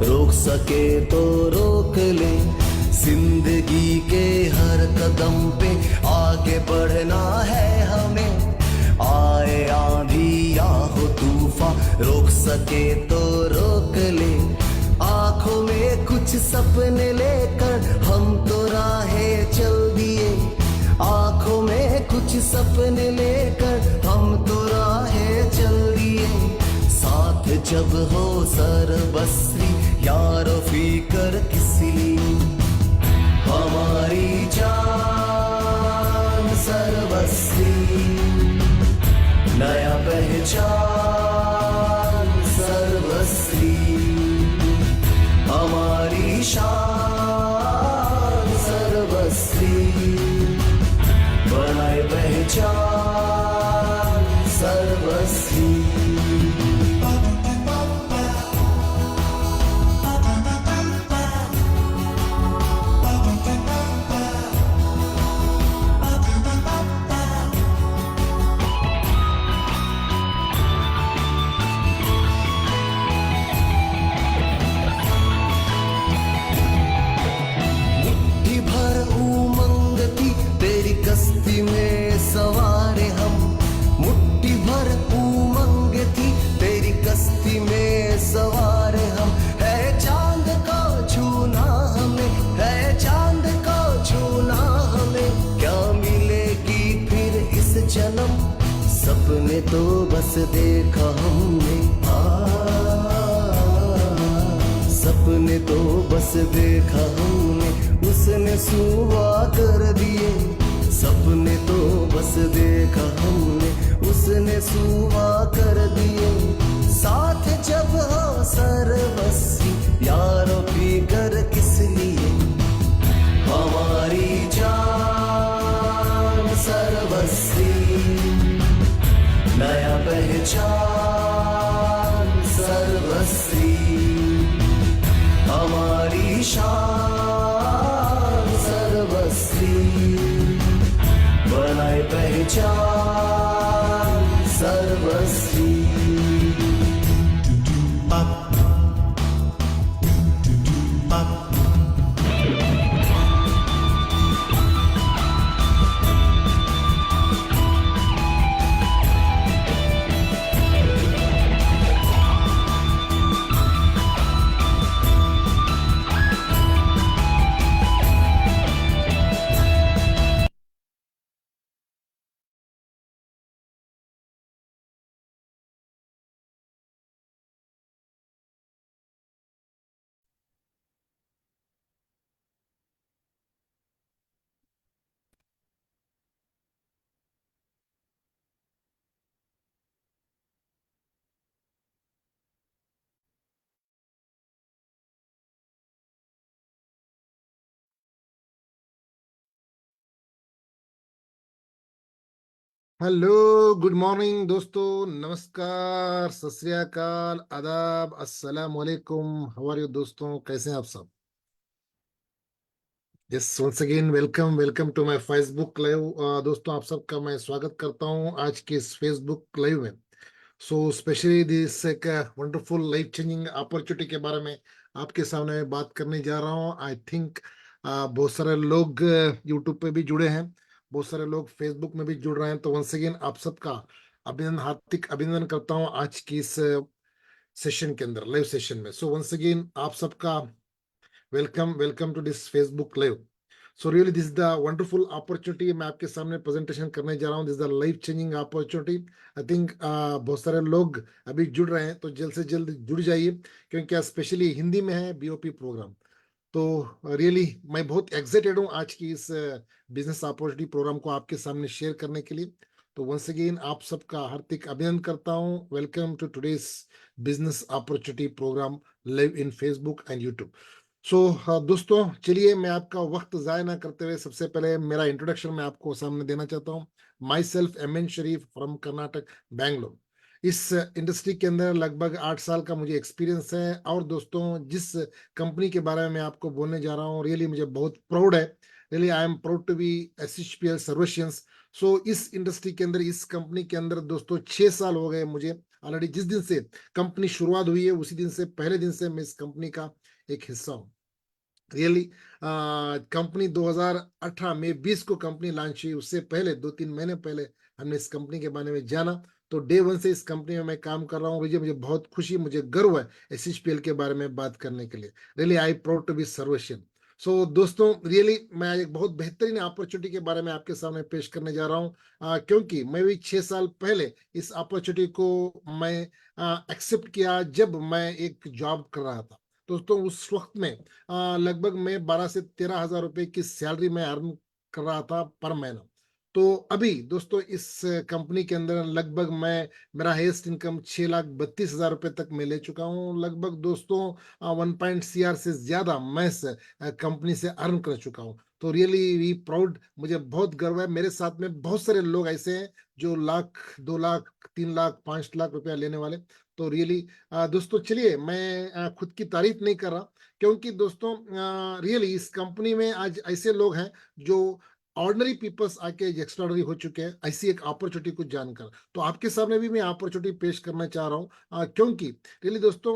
रोक सके तो रोक ले। जिंदगी के हर कदम पे आगे बढ़ना है हमें। आए आंधी या हो तूफान, रोक सके तो रोक ले। आंखों में कुछ सपने लेकर हम तो राहें चल दिए। आंखों में कुछ सपने लेकर हम तो राहें चल दिए। साथ जब हो सरबस्ती, यारो फिकर किस लिए। हमारी जान सर्वस्वी, नया पहचान सर्वस्वी। हमारी शान सर्वस्वी, बनाए पहचान सर्वस्वी। कश्ती में सवार हम, मुट्ठी भर उमंग थी तेरी कश्ती में सवार हम। है चांद को छूना हमें, है चांद को छूना हमें। क्या मिलेगी फिर इस जन्म, सपने तो बस देखा हमने। सपने तो बस देखा हमने, उसने सुबह कर दिए। सपने तो बस देखा हमने, उसने सुबह कर दिए। साथ जब हो सर्वस्वी, यारो फिकर किस लिए। हमारी जान सर्वस्वी, नया पहचान सर्वस्वी। हमारी शान सर्वस्वी, बनाए पहचान सर्वस्वी। हेलो, गुड मॉर्निंग दोस्तों, नमस्कार, सत श्री अकाल, आदाब, अस्सलाम वालेकुम। हाउ आर यू दोस्तों, कैसे हैं आप सब? Yes, once again welcome welcome to my Facebook live. दोस्तों, आप सबका मैं स्वागत करता हूं आज के इस फेसबुक लाइव में। सो स्पेशली दिस एक वंडरफुल लाइफ चेंजिंग अपॉर्चुनिटी के बारे में आपके सामने बात करने जा रहा हूं। आई थिंक बहुत सारे लोग यूट्यूब पे भी जुड़े हैं, बहुत सारे लोग फेसबुक में भी जुड़ रहे हैं। तो वंस अगेन आप सबका अभिनंदन, हार्दिक अभिनंदन करता हूं आज की इस सेशन के अंदर, लाइव सेशन में। सो वंस अगेन आप सबका welcome welcome to this Facebook live. So really this is the wonderful opportunity, मैं आपके सामने प्रेजेंटेशन करने जा रहा हूँ। This is the life changing opportunity. I think बहुत सारे लोग अभी जुड़ रहे हैं, तो जल्द से जल्द जुड़ जाइए, क्योंकि स्पेशली हिंदी में है बीओपी प्रोग्राम। तो रियली मैं बहुत एक्साइटेड हूँ आज की इस बिजनेस अपॉर्चुनिटी प्रोग्राम को आपके सामने शेयर करने के लिए। तो वंस अगेन आप सबका हार्दिक अभिनंदन करता हूँ। Welcome to today's business opportunity programme live in Facebook and YouTube. So दोस्तों, चलिए मैं आपका वक्त जाया ना करते हुए सबसे पहले मेरा इंट्रोडक्शन मैं आपको सामने देना चाहता हूँ। Myself am Sharif from Karnataka, Bangalore. इस इंडस्ट्री के अंदर लगभग 8 साल का मुझे एक्सपीरियंस है। और दोस्तों, जिस कंपनी के बारे में मैं आपको बोलने जा रहा हूँ, रियली मुझे बहुत प्राउड है। Really I am proud to be SHPL Sarveshians. So इस इंडस्ट्री के अंदर, इस कंपनी के अंदर दोस्तों 6 साल हो गए मुझे ऑलरेडी जिस दिन से कंपनी शुरुआत हुई है उसी दिन से, पहले दिन से मैं इस कंपनी का एक हिस्सा हूँ। रियली कंपनी 2018 में 20 को कंपनी लॉन्च हुई, उससे पहले 2-3 महीने पहले हमने इस कंपनी के बारे में जाना। तो डे वन से इस कंपनी में मैं काम कर रहा हूँ। मुझे मुझे बहुत खुशी, मुझे गर्व है एसएचपीएल के बारे में बात करने के लिए। Really I proud to be Sarveshian. So दोस्तों, रियली मैं एक बहुत बेहतरीन अपॉर्चुनिटी के बारे में आपके सामने पेश करने जा रहा हूँ, क्योंकि मैं भी 6 साल पहले इस अपॉर्चुनिटी को मैं एक्सेप्ट किया जब मैं एक जॉब कर रहा था। दोस्तों उस वक्त में लगभग मैं 12 से 13 हज़ार रुपए की सैलरी में अर्न कर रहा था पर महीना। तो अभी दोस्तों इस कंपनी के अंदर लगभग मैं, मेरा हाईएस्ट इनकम 6,32,000 रुपए तक मैं ले चुका हूँ। लगभग दोस्तों 1 CR से ज्यादा मैं कंपनी से अर्न कर चुका हूँ। तो रियली वी प्राउड, मुझे बहुत गर्व है। मेरे साथ में बहुत सारे लोग ऐसे हैं जो लाख, 2 लाख, 3 लाख, 5 लाख रुपया लेने वाले। तो रियली दोस्तों चलिए, मैं खुद की तारीफ नहीं कर रहा, क्योंकि दोस्तों रियली इस कंपनी में आज ऐसे लोग हैं जो ऑर्डिनरी पीपल्स आके एक्स्ट्राऑर्डिनरी हो चुके हैं, ऐसी एक अपॉर्चुनिटी को जानकर। तो आपके सामने भी मैं अपॉर्चुनिटी पेश करना चाह रहा हूँ, क्योंकि रियली दोस्तों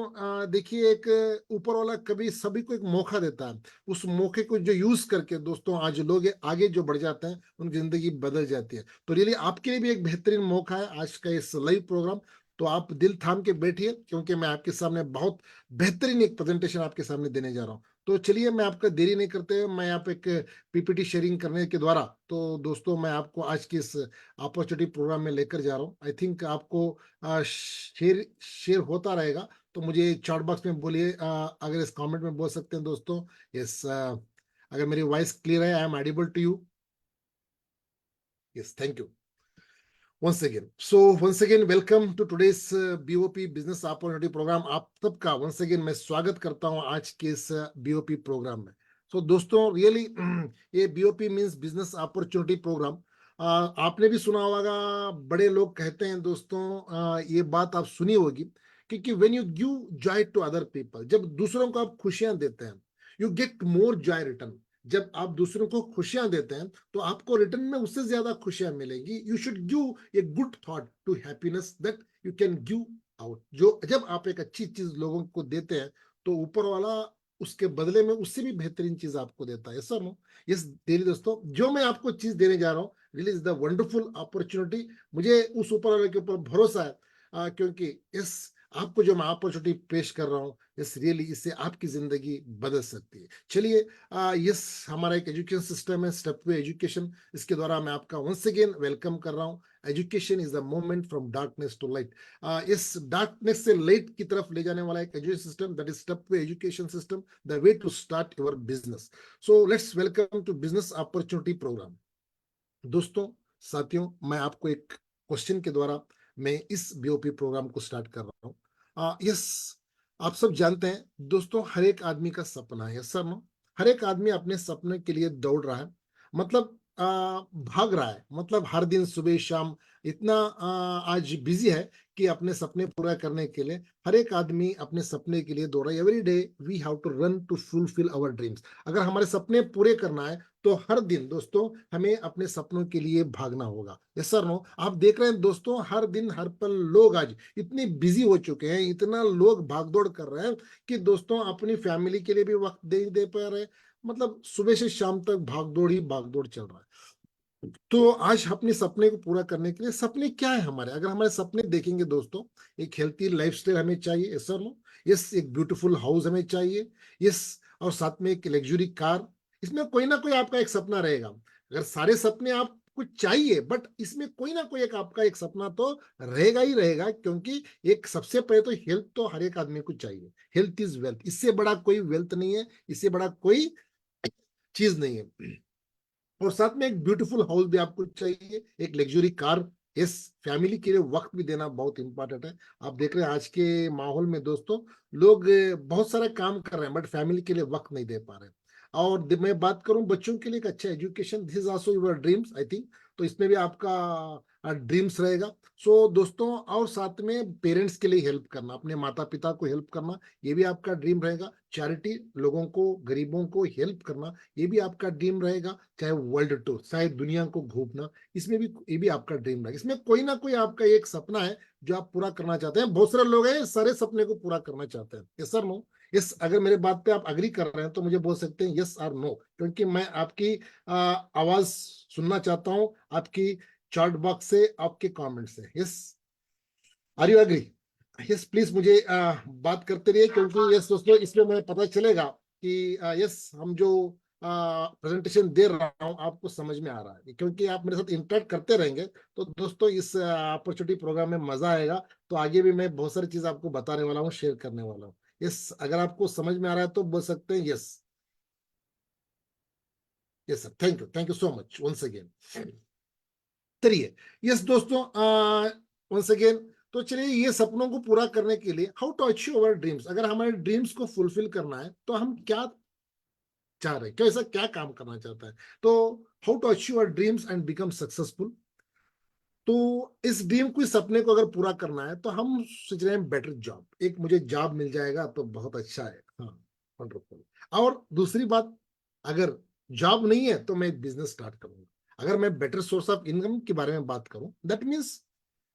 देखिए, एक ऊपर वाला कभी सभी को एक मौका देता है। उस मौके को जो यूज करके दोस्तों आज लोग आगे जो बढ़ जाते हैं, उनकी जिंदगी बदल जाती है। तो रियली आपके लिए भी एक बेहतरीन मौका है आज का इस लाइव प्रोग्राम। तो आप दिल थाम के बैठिए, क्योंकि मैं आपके सामने बहुत बेहतरीन एक प्रेजेंटेशन आपके सामने देने जा रहा हूँ। तो चलिए, मैं आपका देरी नहीं करते हुए मैं यहाँ पे एक पीपीटी शेयरिंग करने के द्वारा, तो दोस्तों मैं आपको आज की इस अपॉर्चुनिटी प्रोग्राम में लेकर जा रहा हूँ। आई थिंक आपको शेयर शेयर होता रहेगा। तो मुझे चैट बॉक्स में बोलिए, अगर इस कमेंट में बोल सकते हैं दोस्तों, यस, अगर मेरी वॉइस क्लियर है, I am audible to you. Yes, thank you once again. So once again welcome to today's BOP Business Opportunity Program। आप सबका once again मैं स्वागत करता हूं आज के इस BOP प्रोग्राम में। So दोस्तों रियली ये BOP means business opportunity program. आपने भी सुना होगा, बड़े लोग कहते हैं दोस्तों, ये बात आप सुनी होगी, क्योंकि when you give joy to other people, जब दूसरों को आप खुशियां देते हैं, you get more joy return. जब आप दूसरों को खुशियां देते हैं तो आपको रिटर्न में उससे ज्यादा खुशियां मिलेगी। You should give a good thought to happiness that you can give out. जो जब आप एक अच्छी चीज लोगों को देते हैं, तो ऊपर वाला उसके बदले में उससे भी बेहतरीन चीज आपको देता है। सर नो, यस डेली दोस्तों, जो मैं आपको चीज देने जा रहा हूँ, really is the wonderful opportunity. मुझे उस ऊपर वाले के ऊपर भरोसा है, क्योंकि इस आपको जो मैं अपॉर्चुनिटी पेश कर रहा हूँ, इस रियली इससे आपकी जिंदगी बदल सकती है। चलिए, यस, हमारा एक एजुकेशन सिस्टम है, स्टेप वे एजुकेशन। इसके द्वारा मैं आपका वंस अगेन वेलकम कर रहा हूँ। Education is the moment from darkness to light. इस डार्कनेस से लाइट की तरफ ले जाने वाला एक education system, that is step way education system, the way to start your business. So let's welcome to business opportunity program. दोस्तों, साथियों, मैं आपको एक क्वेश्चन के द्वारा मैं इस बीओपी प्रोग्राम को स्टार्ट कर रहा हूँ। यस, आप सब जानते हैं दोस्तों, हर एक आदमी का सपना है, सर नो, हर एक आदमी अपने सपने के लिए दौड़ रहा है, मतलब भाग रहा है, मतलब हर दिन सुबह शाम इतना आज बिजी है कि अपने सपने पूरा करने के लिए हर एक आदमी अपने सपने के लिए दौड़ रहा है। Every day we have to run to fulfil our dreams. अगर हमारे सपने पूरे करना है, तो हर दिन दोस्तों हमें अपने सपनों के लिए भागना होगा। यस सर नो, आप देख रहे हैं दोस्तों, हर दिन हर पल लोग आज इतने बिजी हो चुके हैं, इतना लोग भागदौड़ कर रहे हैं कि दोस्तों अपनी फैमिली के लिए भी वक्त नहीं दे पा रहे। मतलब सुबह से शाम तक भागदौड़ ही भागदौड़ चल रहा है। तो आज अपने सपने को पूरा करने के लिए, सपने क्या है हमारे, अगर हमारे सपने देखेंगे दोस्तों, एक हेल्थी लाइफस्टाइल हमें चाहिए, यस सर नो, यस, एक ब्यूटीफुल हाउस हमें चाहिए, यस, और साथ में एक लग्जरी कार। इसमें कोई ना कोई आपका एक सपना रहेगा। अगर सारे सपने आपको चाहिए, बट इसमें कोई ना कोई एक आपका एक सपना तो रहेगा ही रहेगा, क्योंकि एक सबसे पहले तो हेल्थ तो हर एक आदमी को चाहिए। हेल्थ इज वेल्थ, इससे बड़ा कोई वेल्थ नहीं है, इससे बड़ा कोई चीज नहीं है। और साथ में एक ब्यूटीफुल हाउस भी आपको चाहिए, एक लग्जरी कार। इस फैमिली के लिए वक्त भी देना बहुत इंपॉर्टेंट है। आप देख रहे हैं आज के माहौल में दोस्तों, लोग बहुत सारा काम कर रहे हैं, बट फैमिली के लिए वक्त नहीं दे पा रहे हैं। और मैं बात करूं बच्चों के लिए एक अच्छा education, this is also your dreams I think. तो इसमें भी आपका ड्रीम्स रहेगा। सो दोस्तों, और साथ में पेरेंट्स के लिए हेल्प करना, अपने माता पिता को हेल्प करना, ये भी आपका ड्रीम रहेगा। चैरिटी, लोगों को, गरीबों को हेल्प करना, ये भी आपका ड्रीम रहेगा। चाहे वर्ल्ड टूर, चाहे दुनिया को घूमना, इसमें भी, ये भी आपका ड्रीम रहेगा। इसमें कोई ना कोई आपका एक सपना है जो आप पूरा करना चाहते हैं। बहुत सारे लोग हैं सारे सपने को पूरा करना चाहते हैं। Yes sir, no? यस, अगर मेरे बात पे आप अग्री कर रहे हैं तो मुझे बोल सकते हैं यस और नो, क्योंकि मैं आपकी आवाज सुनना चाहता हूं, आपकी चैट बॉक्स से, आपके कमेंट से। Yes, are you agree? Yes, please मुझे बात करते रहिए, क्योंकि यस दोस्तों, इसमें मैं पता चलेगा कि यस, हम जो प्रेजेंटेशन दे रहा हूँ आपको समझ में आ रहा है, क्योंकि आप मेरे साथ इंटरेक्ट करते रहेंगे तो दोस्तों इस अपॉर्चुनिटी प्रोग्राम में मजा आएगा। तो आगे भी मैं बहुत सारी चीज आपको बताने वाला हूँ, शेयर करने वाला हूँ। यस, अगर आपको समझ में आ रहा है तो बोल सकते हैं yes. Yes sir, thank you so much once again. चलिए, यस दोस्तों, वंस अगेन, तो चलिए, ये सपनों को पूरा करने के लिए how to achieve our dreams, अगर हमारे ड्रीम्स को फुलफिल करना है तो हम क्या चाह रहे हैं, क्या ऐसा क्या काम करना चाहता है। तो how to achieve our dreams and become successful. तो इस ड्रीम को, इस सपने को अगर पूरा करना है तो हम सोच रहे हैं बेटर जॉब, एक मुझे जॉब मिल जाएगा तो बहुत अच्छा है। हाँ, वंडरफुल। और दूसरी बात, अगर जॉब नहीं है तो मैं एक बिजनेस स्टार्ट करूंगा। अगर मैं बेटर सोर्स ऑफ इनकम के बारे में बात करूं, that means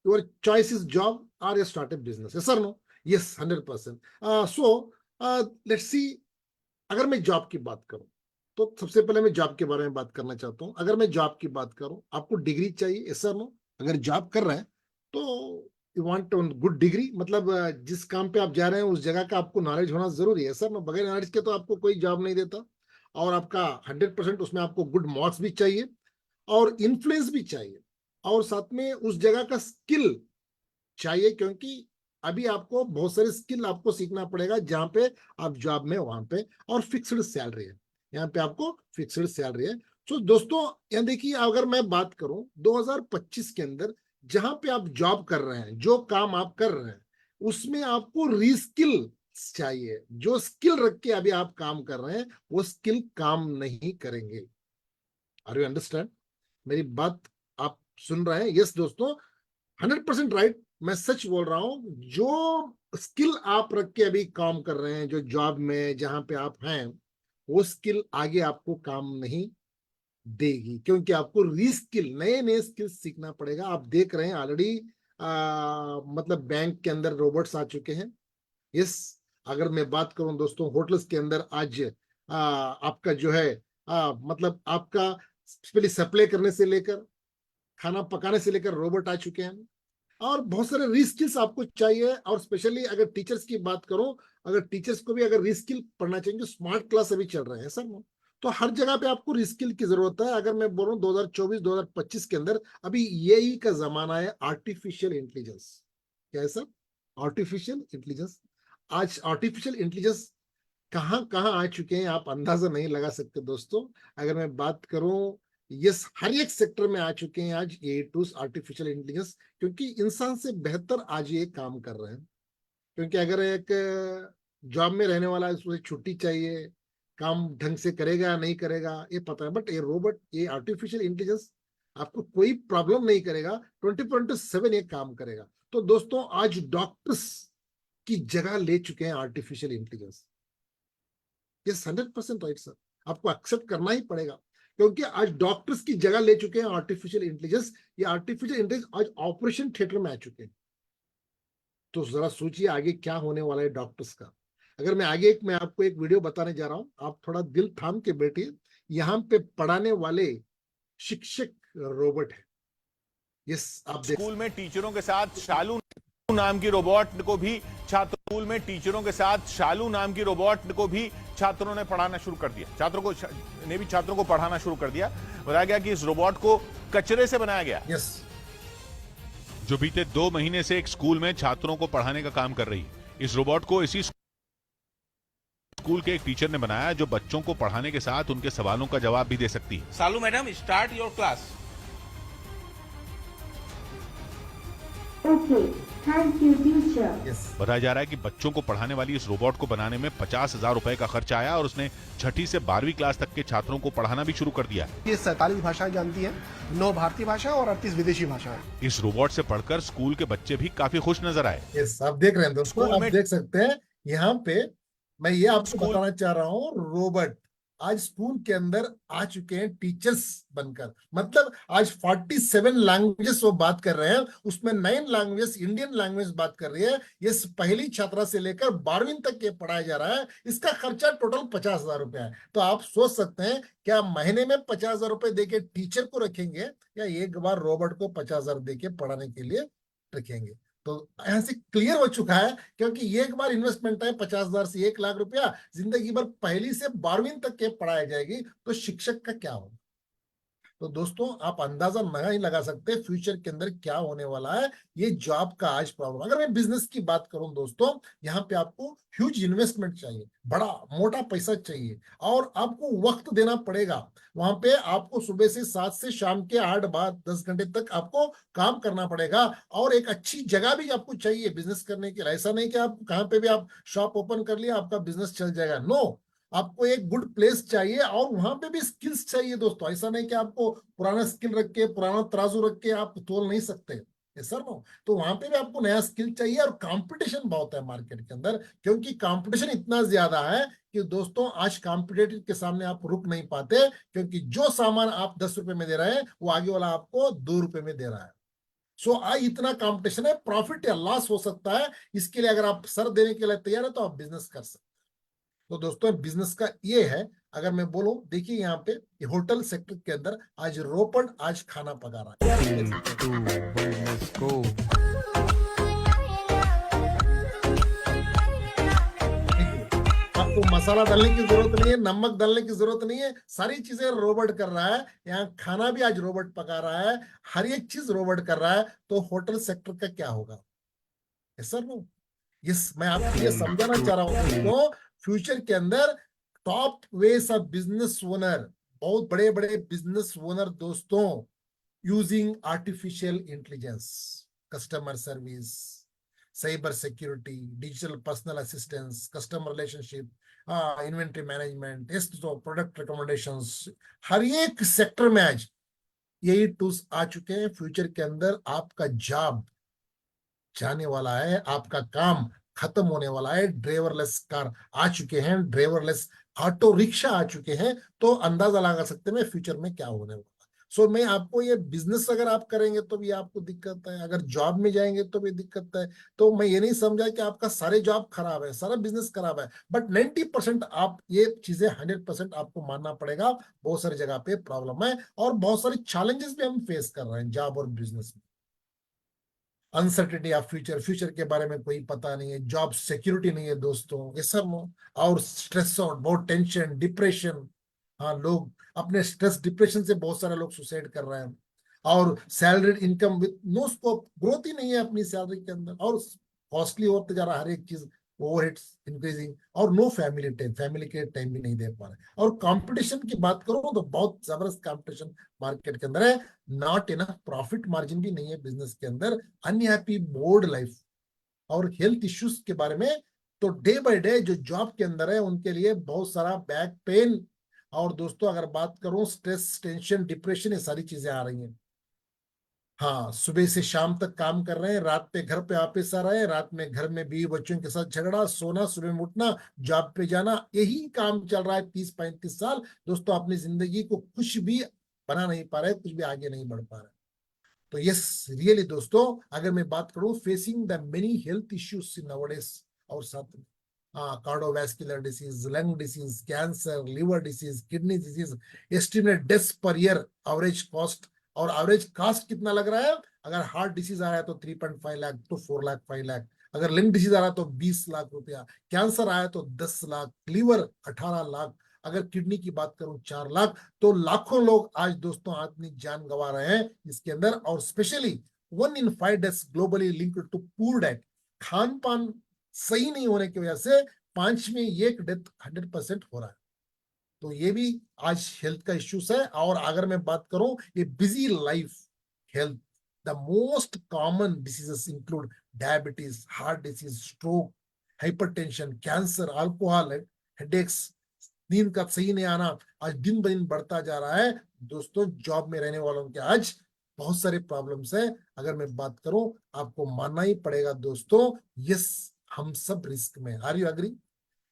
your choice is job or a startup business. Yes or no? Yes, 100%. So let's see, अगर मैं जॉब की बात करूं तो सबसे पहले मैं जॉब के बारे में बात करना चाहता हूं। अगर मैं जॉब की बात करूं, आपको डिग्री चाहिए। yes or no? अगर जॉब कर रहे हैं तो यू वांट गुड डिग्री, मतलब जिस काम पे आप जा रहे हैं उस जगह का आपको नॉलेज होना जरूरी है। Sir, no? बगैर नॉलेज के तो आपको कोई जॉब नहीं देता। और आपका 100% उसमें आपको गुड मार्क्स भी चाहिए और इन्फ्लुएंस भी चाहिए, और साथ में उस जगह का स्किल चाहिए, क्योंकि अभी आपको बहुत सारे स्किल आपको सीखना पड़ेगा जहां पे आप जॉब में, वहां पे, और फिक्स्ड सैलरी है, यहाँ पे आपको फिक्स्ड सैलरी है। तो दोस्तों, यहाँ देखिए, अगर मैं बात करूं 2025 के अंदर, जहां पे आप जॉब कर रहे हैं, जो काम आप कर रहे हैं, उसमें आपको रीस्किल चाहिए। जो स्किल रख के अभी आप काम कर रहे हैं वो स्किल काम नहीं करेंगे। Are you understand? मेरी बात आप सुन रहे हैं? यस दोस्तों, 100% राइट, मैं सच बोल रहा हूं। जो स्किल आप रख के अभी काम कर रहे हैं, जो जॉब में जहां पे आप हैं, वो स्किल आगे आपको काम नहीं देगी, क्योंकि आपको रीस्किल, नए नए स्किल सीखना पड़ेगा। आप देख रहे हैं ऑलरेडी, मतलब बैंक के अंदर रोबोट्स आ चुके हैं। यस, अगर मैं बात करूं दोस्तों, होटल्स के अंदर आज आपका जो है, मतलब आपका पहले सप्लाई करने से लेकर खाना पकाने से लेकर रोबोट आ चुके हैं। और बहुत सारे रीस्किल्स आपको चाहिए। और स्पेशली अगर टीचर्स की बात करूं, अगर टीचर्स को भी अगर रीस्किल पढ़ना चाहिए, स्मार्ट क्लास अभी चल रहे हैं सर, तो हर जगह पे आपको रीस्किल की जरूरत है। अगर मैं बोलूं 2024-2025 के अंदर, अभी यही का जमाना है, आर्टिफिशियल इंटेलिजेंस। क्या है सर? Artificial intelligence. आज आर्टिफिशियल इंटेलिजेंस कहाँ कहाँ आ चुके हैं आप अंदाजा नहीं लगा सकते दोस्तों। अगर मैं बात करूं, यस, हर एक सेक्टर में आ चुके हैं आज ये टूल्स, आर्टिफिशियल इंटेलिजेंस, क्योंकि इंसान से बेहतर आज ये काम कर रहे हैं। क्योंकि अगर एक जॉब में रहने वाला है, उसे छुट्टी चाहिए, काम ढंग से करेगा या नहीं करेगा ये पता है, बट ये रोबोट, ये आर्टिफिशियल इंटेलिजेंस आपको कोई प्रॉब्लम नहीं करेगा, 24/7 ये काम करेगा। तो दोस्तों, आज डॉक्टर्स की जगह ले चुके हैं आर्टिफिशियल इंटेलिजेंस। ये 100% राइट सर, आपको एक्सेप्ट करना ही पड़ेगा, क्योंकि आज डॉक्टर्स की जगह ले चुके हैं आर्टिफिशियल इंटेलिजेंस। ये आर्टिफिशियल इंटेलिजेंस आज ऑपरेशन थिएटर में आ चुके हैं। तो जरा सोचिए आगे क्या होने वाला है डॉक्टर्स का। अगर मैं आगे मैं आपको एक वीडियो बताने जा रहा हूं, आप थोड़ा दिल थाम के बैठिए। यहाँ पे पढ़ाने वाले शिक्षक रोबोट है। यस, आप देख, स्कूल में टीचरों के साथ शालू नाम की रोबोट को भी स्कूल में टीचरों के साथ शालू नाम की रोबोट को भी छात्रों ने पढ़ाना शुरू कर दिया। छात्रों को पढ़ाना शुरू कर दिया। बताया गया कि इस रोबोट को कचरे से बनाया गया। यस, जो बीते 2 महीने से एक स्कूल में छात्रों को पढ़ाने का काम कर रही है। इस रोबोट को इसी स्कूल के एक टीचर ने बनाया, जो बच्चों को पढ़ाने के साथ उनके सवालों का जवाब भी दे सकती है। Salu madam, start your class. Okay, Thank you, teacher. Yes बताया जा रहा है कि बच्चों को पढ़ाने वाली इस रोबोट को बनाने में 50,000 रुपए का खर्चा आया और उसने छठी से 12वीं क्लास तक के छात्रों को पढ़ाना भी शुरू कर दिया। ये 47 भाषाएं जानती है, 9 भारतीय भाषा और 38 विदेशी भाषाएं। इस रोबोट से पढ़कर स्कूल के बच्चे भी काफी खुश नजर आए। यस आप देख रहे हैं दोस्तों, स्कूल आप में- देख सकते हैं यहाँ पे मैं ये आपको स्कूल- बताना चाह रहा हूँ, रोबोट आज स्कूल के अंदर आ चुके हैं टीचर्स बनकर। मतलब आज 47 लैंग्वेजेस वो बात कर रहे हैं, उसमें 9 लैंग्वेजेस इंडियन लैंग्वेज बात कर रही है। ये पहली छात्रा से लेकर 12वीं तक ये पढ़ाया जा रहा है। इसका खर्चा टोटल 50,000 रुपया है। तो आप सोच सकते हैं क्या महीने में 50,000 रुपए देके टीचर को रखेंगे या एक बार रोबोट को 50,000 देके पढ़ाने के लिए रखेंगे। तो यहां से क्लियर हो चुका है, क्योंकि ये एक बार इन्वेस्टमेंट है 50,000 से 1 लाख रुपया, जिंदगी भर पहली से 12वीं तक के पढ़ाई जाएगी, तो शिक्षक का क्या होगा। तो दोस्तों आप अंदाजा नहीं लगा सकते फ्यूचर के अंदर क्या होने वाला है। ये जॉब का आज प्रॉब्लम। अगर मैं बिजनेस की बात करूं दोस्तों, यहाँ पे आपको ह्यूज इन्वेस्टमेंट चाहिए, बड़ा मोटा पैसा चाहिए और आपको वक्त देना पड़ेगा। वहां पे आपको सुबह से 7 से शाम के 8 बाद 10 घंटे तक आपको काम करना पड़ेगा और एक अच्छी जगह भी आपको चाहिए बिजनेस करने के लिए। ऐसा नहीं कि आप कहाँ पे भी आप शॉप ओपन कर लिया आपका बिजनेस चल जाएगा, नो। आपको एक गुड प्लेस चाहिए और वहां पे भी स्किल्स चाहिए दोस्तों। ऐसा नहीं कि आपको पुराना स्किल रख के, पुराना तराजू रख के आप तोल नहीं सकते, सर नो। तो वहां पे भी आपको नया स्किल चाहिए और कंपटीशन बहुत है मार्केट के अंदर, क्योंकि कंपटीशन इतना ज्यादा है कि दोस्तों आज कॉम्पिटिटिव के सामने आप रुक नहीं पाते, क्योंकि जो सामान आप 10 रुपए में दे रहे हैं वो आगे वाला आपको 2 रुपए में दे रहा है। सो आज इतना कंपटीशन है, प्रॉफिट या लॉस हो सकता है। इसके लिए अगर आप सर देने के लिए तैयार है तो आप बिजनेस कर सकते हैं। तो दोस्तों बिजनेस का ये है, अगर मैं बोलूं, देखिए यहाँ पे ये होटल सेक्टर के अंदर आज रोपड़ आज खाना पका रहा है। आपको मसाला डालने की जरूरत नहीं है, नमक डालने की जरूरत नहीं है, सारी चीजें रोबोट कर रहा है। यहाँ खाना भी आज रोबोट पका रहा है, हर एक चीज रोबोट कर रहा है। तो होटल सेक्टर का क्या होगा, सर नो। यस मैं आपको ये समझाना चाह रहा हूँ दोस्तों, फ्यूचर के अंदर टॉप वेस ऑफ बिजनेस ओनर, बहुत बड़े बड़े बिजनेस ओनर दोस्तों, using artificial intelligence, customer service, cyber security, digital personal assistance, customer relationship, inventory management, product recommendations, हर एक सेक्टर में आज यही टूल्स आ चुके हैं। फ्यूचर के अंदर आपका जॉब जाने वाला है, आपका काम खत्म होने वाला है। ड्राइवरलेस कार आ चुके हैं, ड्राइवरलेस ऑटो रिक्शा आ चुके हैं। तो अंदाजा लगा सकते हैं फ्यूचर में क्या होने वाला है। सो मैं आपको ये बिजनेस अगर आप करेंगे तो भी आपको दिक्कत है, अगर जॉब में जाएंगे तो भी दिक्कत है। तो मैं ये नहीं समझा कि आपका सारे जॉब खराब है, सारा बिजनेस खराब है, बट 90% आप ये चीजें 100% आपको मानना पड़ेगा। बहुत सारी जगह पे प्रॉब्लम है और बहुत सारे चैलेंजेस भी हम फेस कर रहे हैं जॉब और बिजनेस में। अनसर्टेनिटी ऑफ फ्यूचर, फ्यूचर के बारे में कोई पता नहीं है, जॉब सिक्योरिटी नहीं है दोस्तों, ये सब। और स्ट्रेस और बहुत टेंशन, डिप्रेशन, हाँ लोग अपने स्ट्रेस डिप्रेशन से बहुत सारे लोग सुसाइड कर रहे हैं। और salary income with no scope, growth ही नहीं है अपनी सैलरी के अंदर, और कॉस्टली होते जा रहा है हर एक चीज, ओवरहेड्स इंक्रीजिंग, और नो फैमिली टाइम, फैमिली के टाइम भी नहीं दे पा रहे। और कंपटीशन की बात करो तो बहुत जबरदस्त कंपटीशन मार्केट के अंदर है, नॉट इनफ प्रॉफिट मार्जिन भी नहीं है बिजनेस के अंदर, अनहैप्पी बोर्ड लाइफ और हेल्थ इश्यूज के बारे में। तो डे बाय डे जो जॉब के अंदर है उनके लिए बहुत सारा बैक पेन, और दोस्तों अगर बात करूं स्ट्रेस, टेंशन, डिप्रेशन, ये सारी चीजें आ रही हैं। हाँ सुबह से शाम तक काम कर रहे हैं, रात पे घर पे वापिस आ रहे हैं, रात में घर में बीवी बच्चों के साथ झगड़ा, सोना, सुबह में उठना, जॉब पे जाना, यही काम चल रहा है 30-35 साल। दोस्तों अपनी जिंदगी को कुछ भी बना नहीं पा रहे, कुछ भी आगे नहीं बढ़ पा रहे। तो यस रियली दोस्तों अगर मैं बात करूं, facing the many health issues in nowadays, और साथ में cardiovascular disease, lung disease, cancer, liver disease, kidney disease, estimate deaths per year, average cost, और एवरेज कॉस्ट कितना लग रहा है। अगर हार्ट डिसीज आ रहा है तो 3.5 लाख तो 4 लाख 5 लाख, अगर लिंग डिसीज आ रहा है तो 20 लाख रुपया, कैंसर आया तो 10 लाख, लिवर 18 लाख, अगर किडनी की बात करूं 4 लाख। तो लाखों लोग आज दोस्तों अपनी जान गंवा रहे हैं इसके अंदर। और specially 1 in 5 deaths globally linked to poor diet, खान पान सही नहीं होने की वजह से 5 में 1 डेथ 100% हो रहा है। तो ये भी आज हेल्थ का इश्यूज है। और अगर मैं बात करूं ये busy life health, The most common diseases include diabetes, heart disease, stroke, hypertension, cancer, alcohol, headaches, नींद का सही नहीं आना आज दिन ब दिन बढ़ता जा रहा है। दोस्तों जॉब में रहने वालों के आज बहुत सारे प्रॉब्लम्स हैं। अगर मैं बात करूं आपको मानना ही पड़ेगा दोस्तों, यस हम सब रिस्क में। Are you agree?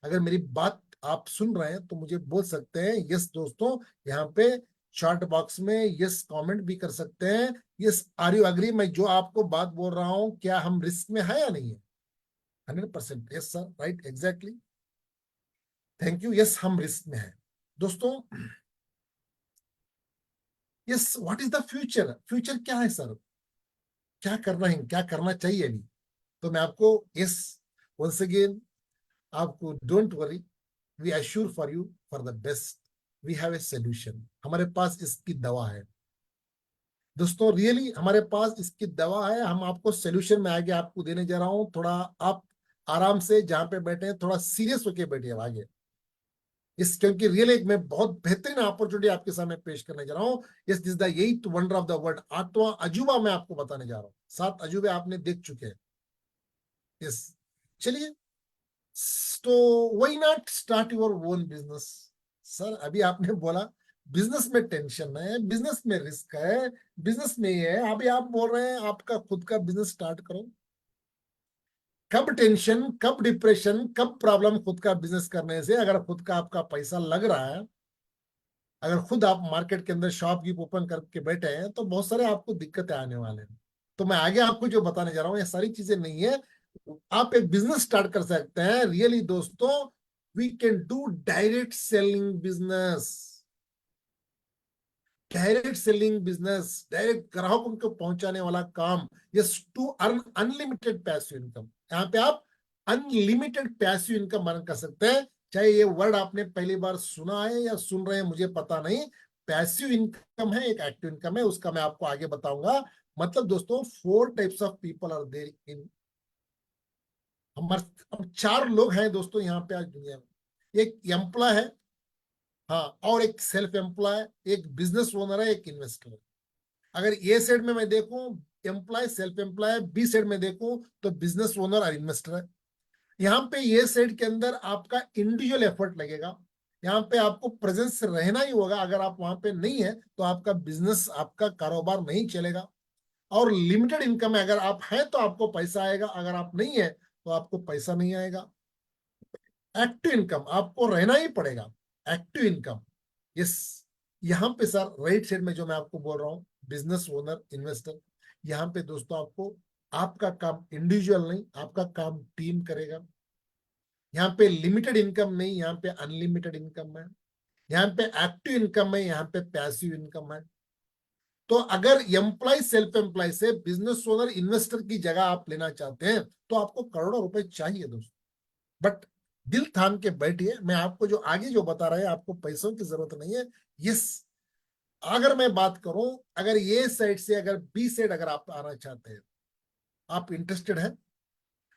अगर मेरी बात आप सुन रहे हैं तो मुझे बोल सकते हैं यस दोस्तों, यहाँ पे चैट बॉक्स में यस कमेंट भी कर सकते हैं। Yes are you agree? मैं जो आपको बात बोल रहा हूं क्या हम रिस्क में है या नहीं है? 100%। Yes sir, right, exactly, thank you. Yes हम रिस्क में है दोस्तों। Yes what is the future? Future क्या है सर? क्या करना है, क्या करना चाहिए अभी? तो मैं आपको यस वंस अगेन आपको don't worry, we assure for you for the best, we have a solution. हमारे पास इसकी दवा है दोस्तों, रियली हमारे पास इसकी दवा है। हम आपको सोल्यूशन में आगे आपको देने जा रहा हूं। थोड़ा आप आराम से जहां पे बैठे हैं थोड़ा सीरियस होके बैठिए आगे इस, क्योंकि रियली एक मैं बहुत बेहतरीन अपॉर्चुनिटी आपके सामने पेश करने जा रहा हूँ। Yes this the eighth wonder of the world, 8वां अजूबा मैं आपको बताने जा रहा हूँ। 7 अजूबे आपने देख चुके हैं। यस चलिए, तो why not start your own business? Sir अभी आपने बोला बिजनेस में टेंशन है, बिजनेस में रिस्क है, बिजनेस में ये है, अभी आप बोल रहे हैं आपका खुद का बिजनेस स्टार्ट करो। कब टेंशन, कब डिप्रेशन, कब प्रॉब्लम खुद का बिजनेस करने से? अगर खुद का आपका पैसा लग रहा है, अगर खुद आप मार्केट के अंदर शॉप की ओपन करके बैठे हैं तो बहुत सारे आपको दिक्कतें आने वाले हैं। तो मैं आगे आपको जो बताने जा रहा हूँ ये सारी चीजें नहीं है। आप एक बिजनेस स्टार्ट कर सकते हैं रियली दोस्तों। We can do direct selling business, direct selling business, direct ग्राहकों को पहुंचाने वाला काम। Yes to earn unlimited passive income. यहाँ पे आप अनलिमिटेड पैसिव इनकम अर्न कर सकते हैं। चाहे ये वर्ड आपने पहली बार सुना है या सुन रहे हैं मुझे पता नहीं। पैसिव इनकम है, एक एक्टिव इनकम है, उसका मैं आपको आगे बताऊंगा। मतलब दोस्तों 4 types of people are there in, हमारे 4 लोग हैं दोस्तों यहाँ पे आज दुनिया में। एक एम्प्लॉय है, हाँ, और एक सेल्फ एम्प्लॉय, एक बिजनेस ओनर है, एक इन्वेस्टर है। अगर ए साइड में मैं देखूं employ, self employ, B side में देखूं तो बिजनेस ओनर और इन्वेस्टर है। यहाँ पे ये साइड के अंदर आपका इंडिविजुअल एफर्ट लगेगा, यहाँ पे आपको प्रेजेंस रहना ही होगा। अगर आप वहां पे नहीं है तो आपका बिजनेस, आपका कारोबार नहीं चलेगा। और लिमिटेड इनकम है, अगर आप हैं तो आपको पैसा आएगा, अगर आप नहीं है तो आपको पैसा नहीं आएगा। एक्टिव इनकम, आपको रहना ही पड़ेगा, एक्टिव इनकम। यस यहाँ पे सर राइट साइड में जो मैं आपको बोल रहा हूँ बिजनेस ओनर, इन्वेस्टर, यहाँ पे दोस्तों आपको आपका काम इंडिविजुअल नहीं, आपका काम टीम करेगा। यहाँ पे लिमिटेड इनकम नहीं, यहाँ पे अनलिमिटेड इनकम है। यहाँ पे एक्टिव इनकम है, यहाँ पे पैसिव इनकम है। तो अगर एम्प्लॉय सेल्फ एम्प्लॉय से बिजनेस ओनर इन्वेस्टर की जगह आप लेना चाहते हैं तो आपको करोड़ों रुपए चाहिए दोस्तों। बट दिल थाम के बैठिए, मैं आपको जो आगे जो बता रहा है आपको पैसों की जरूरत नहीं है। यस अगर मैं बात करूं, अगर ये साइड से अगर बी साइड अगर आप आना चाहते हैं, आप इंटरेस्टेड है,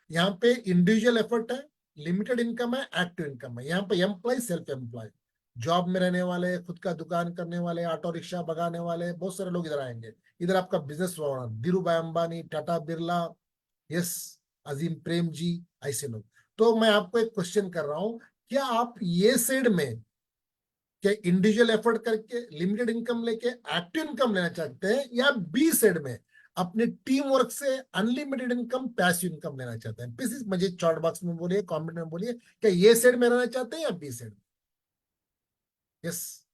यहाँ पे इंडिविजुअल एफर्ट है, लिमिटेड इनकम है, एक्टिव इनकम है। यहाँ पे एम्प्लॉय, सेल्फ एम्प्लॉय, जॉब में रहने वाले, खुद का दुकान करने वाले, ऑटो रिक्शा भगाने वाले, बहुत सारे लोग इधर आएंगे। इधर आपका बिजनेस ओनर, धीरू भाई अंबानी, टाटा बिरला, यस अजीम प्रेम जी, ऐसे लोग। तो मैं आपको एक क्वेश्चन कर रहा हूं, क्या आप ये साइड में क्या इंडिविजुअल एफर्ट करके लिमिटेड इनकम लेके एक्टिव इनकम लेना चाहते हैं, या बी साइड में अपने टीम वर्क से अनलिमिटेड इनकम, पैसिव इनकम लेना चाहते हैं? प्लीज मुझे चैट बॉक्स में बोलिए, कमेंट में बोलिए, क्या ये साइड में रहना चाहते हैं या बी साइड में? Yes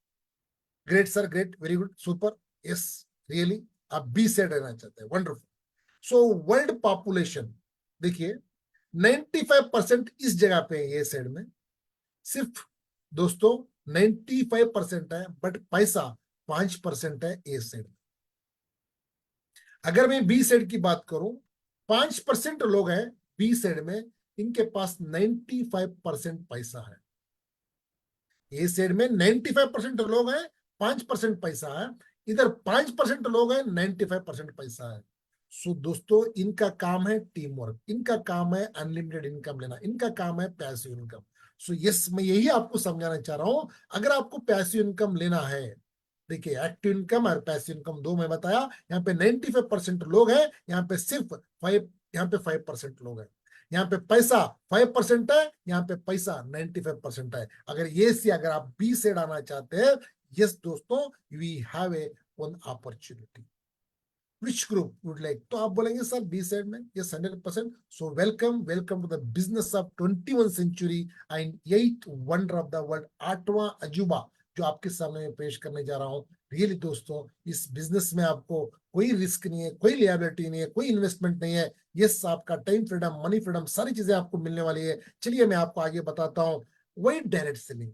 great sir, great, very good, super. Yes really आप बी साइड रहना चाहते हैं, वंडरफुल। सो वर्ल्ड पॉपुलेशन देखिए 95% इस जगह पे है, ये साइड में सिर्फ दोस्तों 95% है, बट पैसा 5% है ए साइड में। अगर मैं बी साइड की बात करूं, 5% लोग हैं बी साइड में, इनके पास 95% पैसा है। ए साइड में 95% लोग हैं, 5% पैसा है। इधर 5% लोग हैं, 95% पैसा है। सो दोस्तों इनका काम है टीम वर्क, इनका काम है अनलिमिटेड इनकम लेना, इनका काम है पैसिव इनकम। सो यस मैं यही आपको समझाना चाह रहा हूं, अगर आपको पैसिव इनकम लेना है देखिए एक्टिव इनकम और पैसिव इनकम दो मैं बताया। यहाँ पे 95% लोग हैं, यहाँ पे सिर्फ 5% लोग हैं। यहाँ पे पैसा 5% है, यहाँ पे पैसा 95% है। अगर ये सी अगर आप बी से डालना चाहते हैं, यस दोस्तों, we have a one opportunity. Which group would like, तो आप बोलेंगे सर बी साइड में, yes 100%। So welcome welcome to the business of 21 century and 8th wonder of the world, 8वां अजूबा जो आपके सामने मैं पेश करने जा रहा हूँ। रियली दोस्तों, इस बिजनेस में आपको कोई रिस्क नहीं है, कोई लियाबिलिटी नहीं है, कोई इन्वेस्टमेंट नहीं है। यस, आपका टाइम फ्रीडम, मनी फ्रीडम, सारी चीजें आपको मिलने वाली है। चलिए मैं आपको आगे बताता हूँ। वही डायरेक्ट सेलिंग,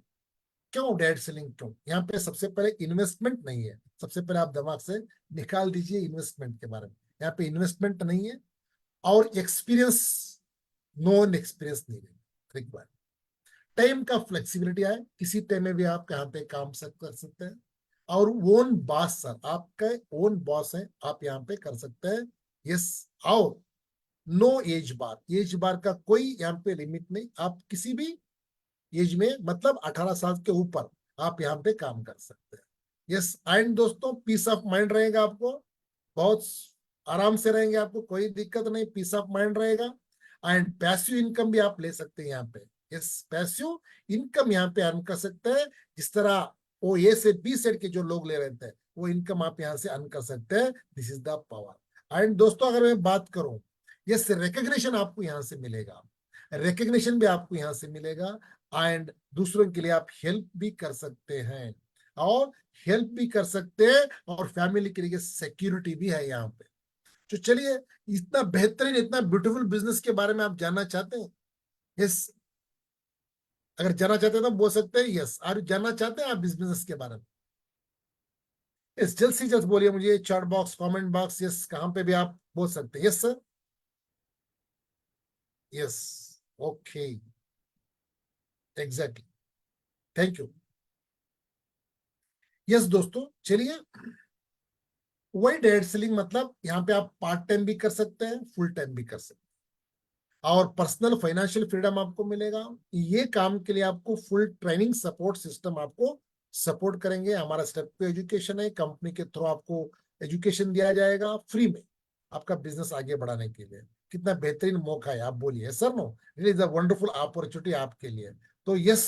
क्यों डायरेक्ट सेलिंग, क्यों? यहाँ पे सबसे पहले इन्वेस्टमेंट नहीं है। सबसे पहले आप दिमाग से निकाल दीजिए इन्वेस्टमेंट के बारे में। यहाँ पे इन्वेस्टमेंट नहीं है और एक्सपीरियंस, नॉन एक्सपीरियंस नहीं है रिक्वायर्ड। टाइम का फ्लेक्सिबिलिटी है, किसी टाइम में भी आप यहाँ पे काम कर सकते हैं। और ओन बॉस सर, आपका ओन बॉस है, आप यहाँ पे कर सकते हैं। यस, और नो एज बार, एज बार का कोई यहाँ पे लिमिट नहीं। आप किसी भी एज में, मतलब 18 साल के ऊपर आप यहाँ पे काम कर सकते हैं। यस, एंड दोस्तों पीस ऑफ माइंड रहेगा आपको, बहुत आराम से रहेंगे, आपको कोई दिक्कत नहीं, पीस ऑफ माइंड रहेगा। एंड पैसिव इनकम भी आप ले सकते हैं यहाँ पे। यस, पैसिव इनकम यहाँ पे अर्न कर सकते हैं। जिस तरह वो ए से बी सेट के जो लोग ले रहे थे, वो इनकम आप यहाँ से अर्न कर सकते हैं। This is the power. And दोस्तों अगर मैं बात करूं, यस, रिकग्निशन आपको यहाँ से मिलेगा, रिकग्निशन भी आपको यहाँ से मिलेगा। एंड दूसरों के लिए आप हेल्प भी कर सकते हैं, और हेल्प भी कर सकते हैं, और फैमिली के लिए सिक्योरिटी भी है यहाँ पे। तो चलिए, इतना बेहतरीन, इतना ब्यूटीफुल बिजनेस के बारे में आप जानना चाहते हैं? यस, अगर जानना चाहते हैं तो बोल सकते हैं यस। आप जानना चाहते हैं आप इस बिजनेस के बारे में? यस, जल्द से जल्द बोलिए मुझे, chat box, comment box, yes, कहां पे भी आप बोल सकते हैं yes sir, yes, okay, exactly, thank you. Yes दोस्तों, चलिए, वही डायरेक्ट सेलिंग मतलब यहाँ पे आप पार्ट टाइम भी कर सकते हैं, फुल टाइम भी कर सकते हैं, और पर्सनल फाइनेंशियल फ्रीडम आपको मिलेगा। ये काम के लिए आपको फुल ट्रेनिंग सपोर्ट सिस्टम आपको सपोर्ट करेंगे। हमारा स्टेप टू एजुकेशन है, कंपनी के थ्रू आपको एजुकेशन दिया जाएगा फ्री में, आपका बिजनेस आगे बढ़ाने के लिए। कितना बेहतरीन मौका है, आप बोलिए sir no, it is a wonderful opportunity आपके लिए। तो यस,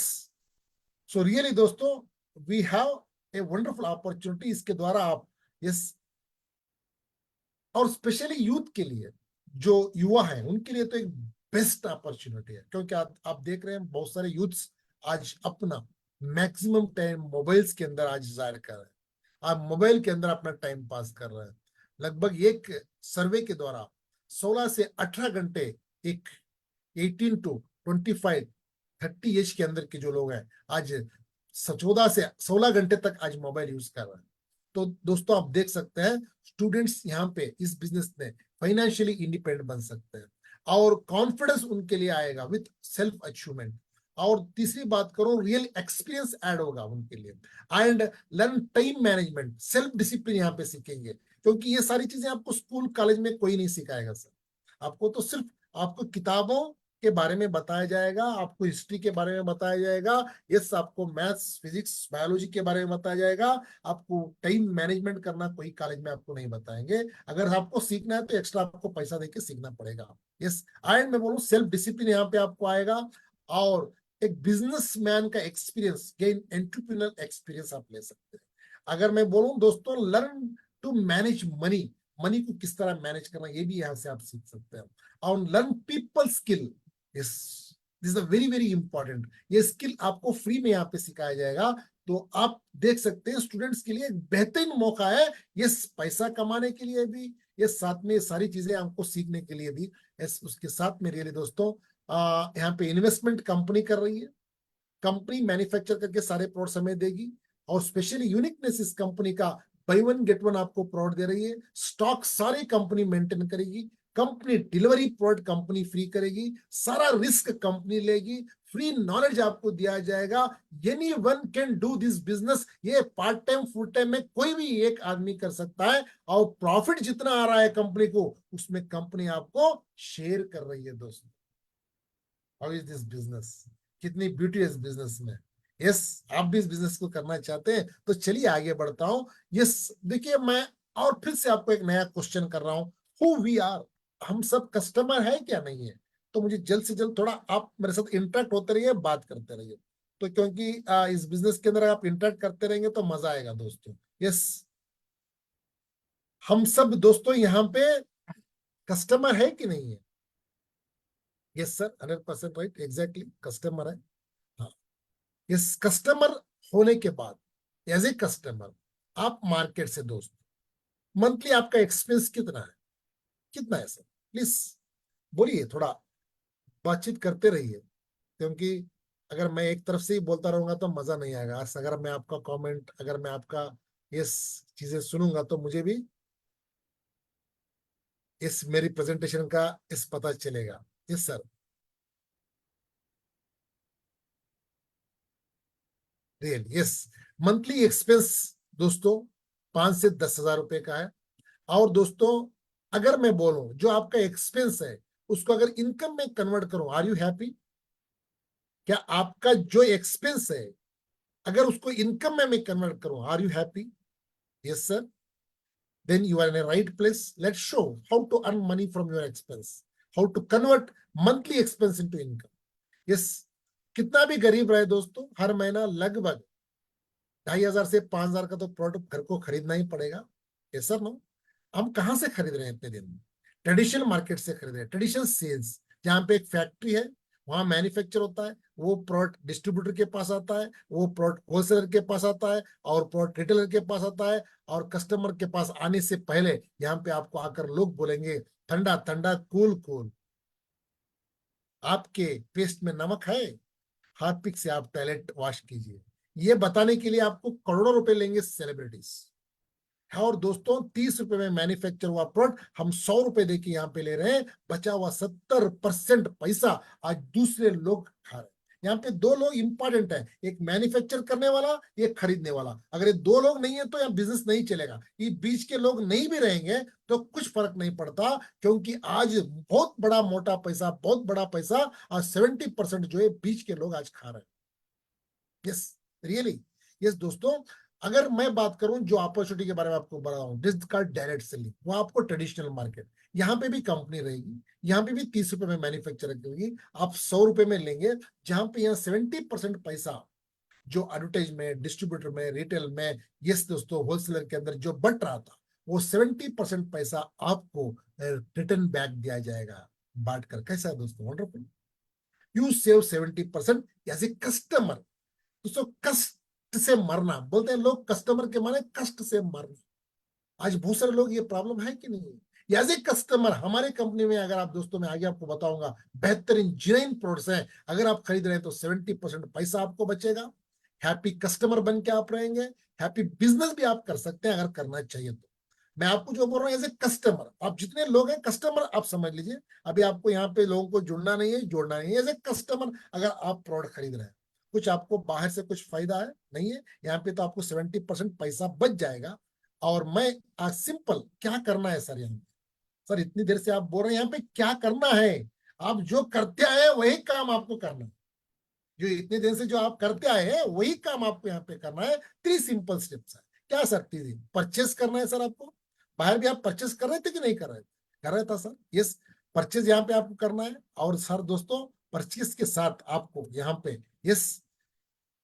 सो रियली दोस्तों, we have a wonderful opportunity. इसके द्वारा आप, यस, और स्पेशली यूथ के लिए, जो युवा हैं उनके लिए तो एक बेस्ट अपॉर्चुनिटी है। क्योंकि आप देख रहे हैं बहुत सारे यूथ्स आज अपना मैक्सिमम टाइम मोबाइल्स के अंदर आज जाहिर कर रहे हैं। आप मोबाइल के अंदर अपना टाइम पास कर रहे हैं। लगभग एक सर्वे के द्वारा 16 से 18 घंटे, एक 18 टू 25 30 एज के अंदर के जो लोग हैं आज 14 से 16 घंटे तक आज मोबाइल यूज कर रहे हैं। तो दोस्तों आप देख सकते हैं, स्टूडेंट्स यहाँ पे इस बिजनेस में फाइनेंशियली इंडिपेंडेंट बन सकते हैं, और कॉन्फिडेंस उनके लिए आएगा विथ सेल्फ अचीवमेंट। और तीसरी बात करूं, रियल एक्सपीरियंस ऐड होगा उनके लिए, and learn time management, self discipline यहाँ पे सीखेंगे। क्योंकि ये सारी चीजें आपको स्कूल कॉलेज में कोई नहीं सिखाएगा सर, आपको तो सिर्फ आपको किताबों के बारे में बताया जाएगा, आपको हिस्ट्री के बारे में बताया जाएगा, यस, आपको मैथ्स, फिजिक्स, बायोलॉजी के बारे में बताया जाएगा। आपको टाइम मैनेजमेंट करना कोई कॉलेज में आपको नहीं बताएंगे। अगर आपको सीखना है तो एक्स्ट्रा आपको पैसा देके सीखना पड़ेगा। यस, एंड मैं बोलूँ सेल्फ डिसिप्लिन यहाँ पे आपको आएगा, और एक बिजनेसमैन का एक्सपीरियंस, गेन एंटरप्रेन्योर एक्सपीरियंस आप ले सकते हैं। अगर मैं बोलूँ दोस्तों, learn to manage money, money को किस तरह मैनेज करना, ये भी यहाँ से आप सीख सकते हैं। और learn people skill, yes, this is very very important. ये स्किल आपको फ्री में यहाँ पे सिखाया जाएगा। तो आप देख सकते हैं, स्टूडेंट्स के लिए एक बेहतरीन मौका है, यस, पैसा कमाने के लिए भी, ये साथ में सारी चीजें आपको सीखने के लिए भी। यस, उसके साथ में रियली दोस्तों, यहाँ पे इन्वेस्टमेंट कंपनी कर रही है। कंपनी मैन्युफैक्चर करके सारे प्रोडक्ट्स हमें देगी, और स्पेशली यूनिकनेस इस कंपनी का, बाई वन गेट वन आपको प्रोडक्ट दे रही है। स्टॉक सारी कंपनी मेंटेन करेगी, company delivery product company free करेगी, सारा रिस्क कंपनी लेगी, फ्री नॉलेज आपको दिया जाएगा। Any one can do this business, ये पार्ट टाइम फुल टाइम में कोई भी एक आदमी कर सकता है, और प्रॉफिट जितना आ रहा है कंपनी को, उसमें कंपनी आपको शेयर कर रही है। दोस्तों, हाउ इज दिस बिजनेस, कितनी ब्यूटी है इस बिजनेस में, यस, आप भी इस बिजनेस को करना चाहते हैं तो चलिए आगे बढ़ता हूं। यस, देखिए मैं और फिर से आपको एक नया क्वेश्चन कर रहा हूं, हु वी आर, हम सब कस्टमर है क्या नहीं है? तो मुझे जल्द से जल्द थोड़ा आप मेरे साथ इंटरेक्ट होते रहिए, बात करते रहिए। तो क्योंकि इस बिजनेस के अंदर आप इंटरेक्ट करते रहेंगे तो मजा आएगा दोस्तों। यस, हम सब दोस्तों यहाँ पे कस्टमर है कि नहीं है? Yes sir, 100% right, exactly customer है। हाँ, इस कस्टमर होने के बाद एज ए कस्टमर आप मार्केट से दोस्त, मंथली आपका एक्सपेंस कितना है? कितना है सर? प्लीज बोलिए, थोड़ा बातचीत करते रहिए, क्योंकि अगर मैं एक तरफ से ही बोलता रहूंगा तो मजा नहीं आएगा। अगर मैं आपका कमेंट, अगर मैं आपका ये चीजें सुनूंगा तो मुझे भी इस मेरी प्रेजेंटेशन का इस पता चलेगा। Yes sir, real yes, monthly expense दोस्तों 5 से 10 हजार रुपए का है। और दोस्तों अगर मैं बोलूं जो आपका एक्सपेंस है उसको अगर इनकम में कन्वर्ट करूं, आर यू हैप्पी? क्या आपका जो एक्सपेंस है अगर उसको इनकम में मैं कन्वर्ट करूं, are you happy? Yes sir, then you are in a right place. Let's show how to earn money from your expense, how to convert monthly expense into income. yes, कितना भी गरीब रहे दोस्तों, हर महीना लगभग 2,500 से 5,000 का तो प्रोडक्ट घर को खरीदना ही पड़ेगा। ये सर नो, हम कहाँ से खरीद रहे हैं इतने दिन में? ट्रेडिशनल मार्केट से खरीद रहे हैं, ट्रेडिशनल सेल्स, जहाँ पे एक फैक्ट्री है, वहां मैन्युफैक्चर होता है, वो प्रोडक्ट डिस्ट्रीब्यूटर के पास आता है, वो प्रोडक्ट होलसेलर के पास आता है, और प्रोडक्ट रिटेलर के पास आता है, और कस्टमर के पास आने से पहले यहाँ पे आपको आकर लोग बोलेंगे ठंडा ठंडा कूल कूल, आपके पेस्ट में नमक है, हार्पिक से आप टॉयलेट वॉश कीजिए। ये बताने के लिए आपको करोड़ों रुपए लेंगे सेलिब्रिटीज। और दोस्तों 30 रुपए में मैन्युफैक्चर हुआ प्रोडक्ट हम 100 रुपए देके यहाँ पे ले रहे हैं, बचा हुआ 70% पैसा आज दूसरे लोग खा रहे हैं। यहाँ पे दो लोग इंपॉर्टेंट है, एक मैन्युफैक्चर करने वाला, एक खरीदने वाला। अगर ये दो लोग नहीं है तो यहाँ बिजनेस नहीं चलेगा। ये बीच के लोग नहीं भी रहेंगे तो कुछ फर्क नहीं पड़ता, क्योंकि आज बहुत बड़ा मोटा पैसा, बहुत बड़ा पैसा आज 70% जो है बीच के लोग आज खा रहे हैं। यस, रियली यस दोस्तों, अगर मैं बात करूं जो अपॉर्चुनिटी के बारे में आपको बता रहा हूं, जिसका डायरेक्ट सेलिंग, वो आपको ट्रेडिशनल मार्केट, यहाँ पे भी कंपनी रहेगी, यहाँ पे भी 30 रुपए में मैन्युफैक्चर होगी, आप 100 रुपए में लेंगे, जहां पे यहाँ 70% पैसा जो एडवर्टाइज में, डिस्ट्रीब्यूटर में, रिटेल में, यस दोस्तों होलसेलर के अंदर जो बट रहा था, वो 70% पैसा आपको रिटर्न बैक दिया जाएगा बांट कर। कैसा है दोस्तों? Wonderful, you save 70% as a customer. दोस्तों कष्ट से मरना बोलते हैं लोग, कस्टमर के माने कष्ट से मरना। आज बहुत सारे लोग, ये प्रॉब्लम है कि नहीं? एज ए कस्टमर हमारे कंपनी में, अगर आप दोस्तों, मैं आगे आपको बताऊंगा, बेहतरीन जिनेन प्रोडक्ट्स हैं, अगर आप खरीद रहे हैं तो 70% पैसा आपको बचेगा। हैप्पी कस्टमर बन के आप रहेंगे, हैप्पी बिजनेस भी आप कर सकते हैं अगर करना चाहिए तो। मैं आपको जो बोल रहा हूँ एज ए कस्टमर, आप जितने लोग हैं कस्टमर आप समझ लीजिए, अभी आपको यहाँ पे लोगों को जुड़ना नहीं है, जोड़ना नहीं है। एज ए कस्टमर अगर आप प्रोडक्ट खरीद रहे हैं, कुछ आपको बाहर से कुछ फायदा है नहीं है, यहाँ पे तो आपको 70% पैसा बच जाएगा। और मैं आज सिंपल क्या करना है सर, यहाँ पे सर इतनी देर से आप बोल रहे हैं यहाँ पे क्या करना है, आप जो करते आए हैं वही काम आपको करना है। जो इतने दिन से जो आप करते आए हैं वही काम आपको यहाँ पे करना है। 3 सिंपल स्टेप्स है। क्या सर? 3 परचेस करना है सर आपको। बाहर भी आप परचेस कर रहे थे कि नहीं कर रहे थे? कर रहे था सर। यस, परचेस यहाँ पे आपको करना है। और सर दोस्तों परचेस के साथ आपको यहाँ पे, यस,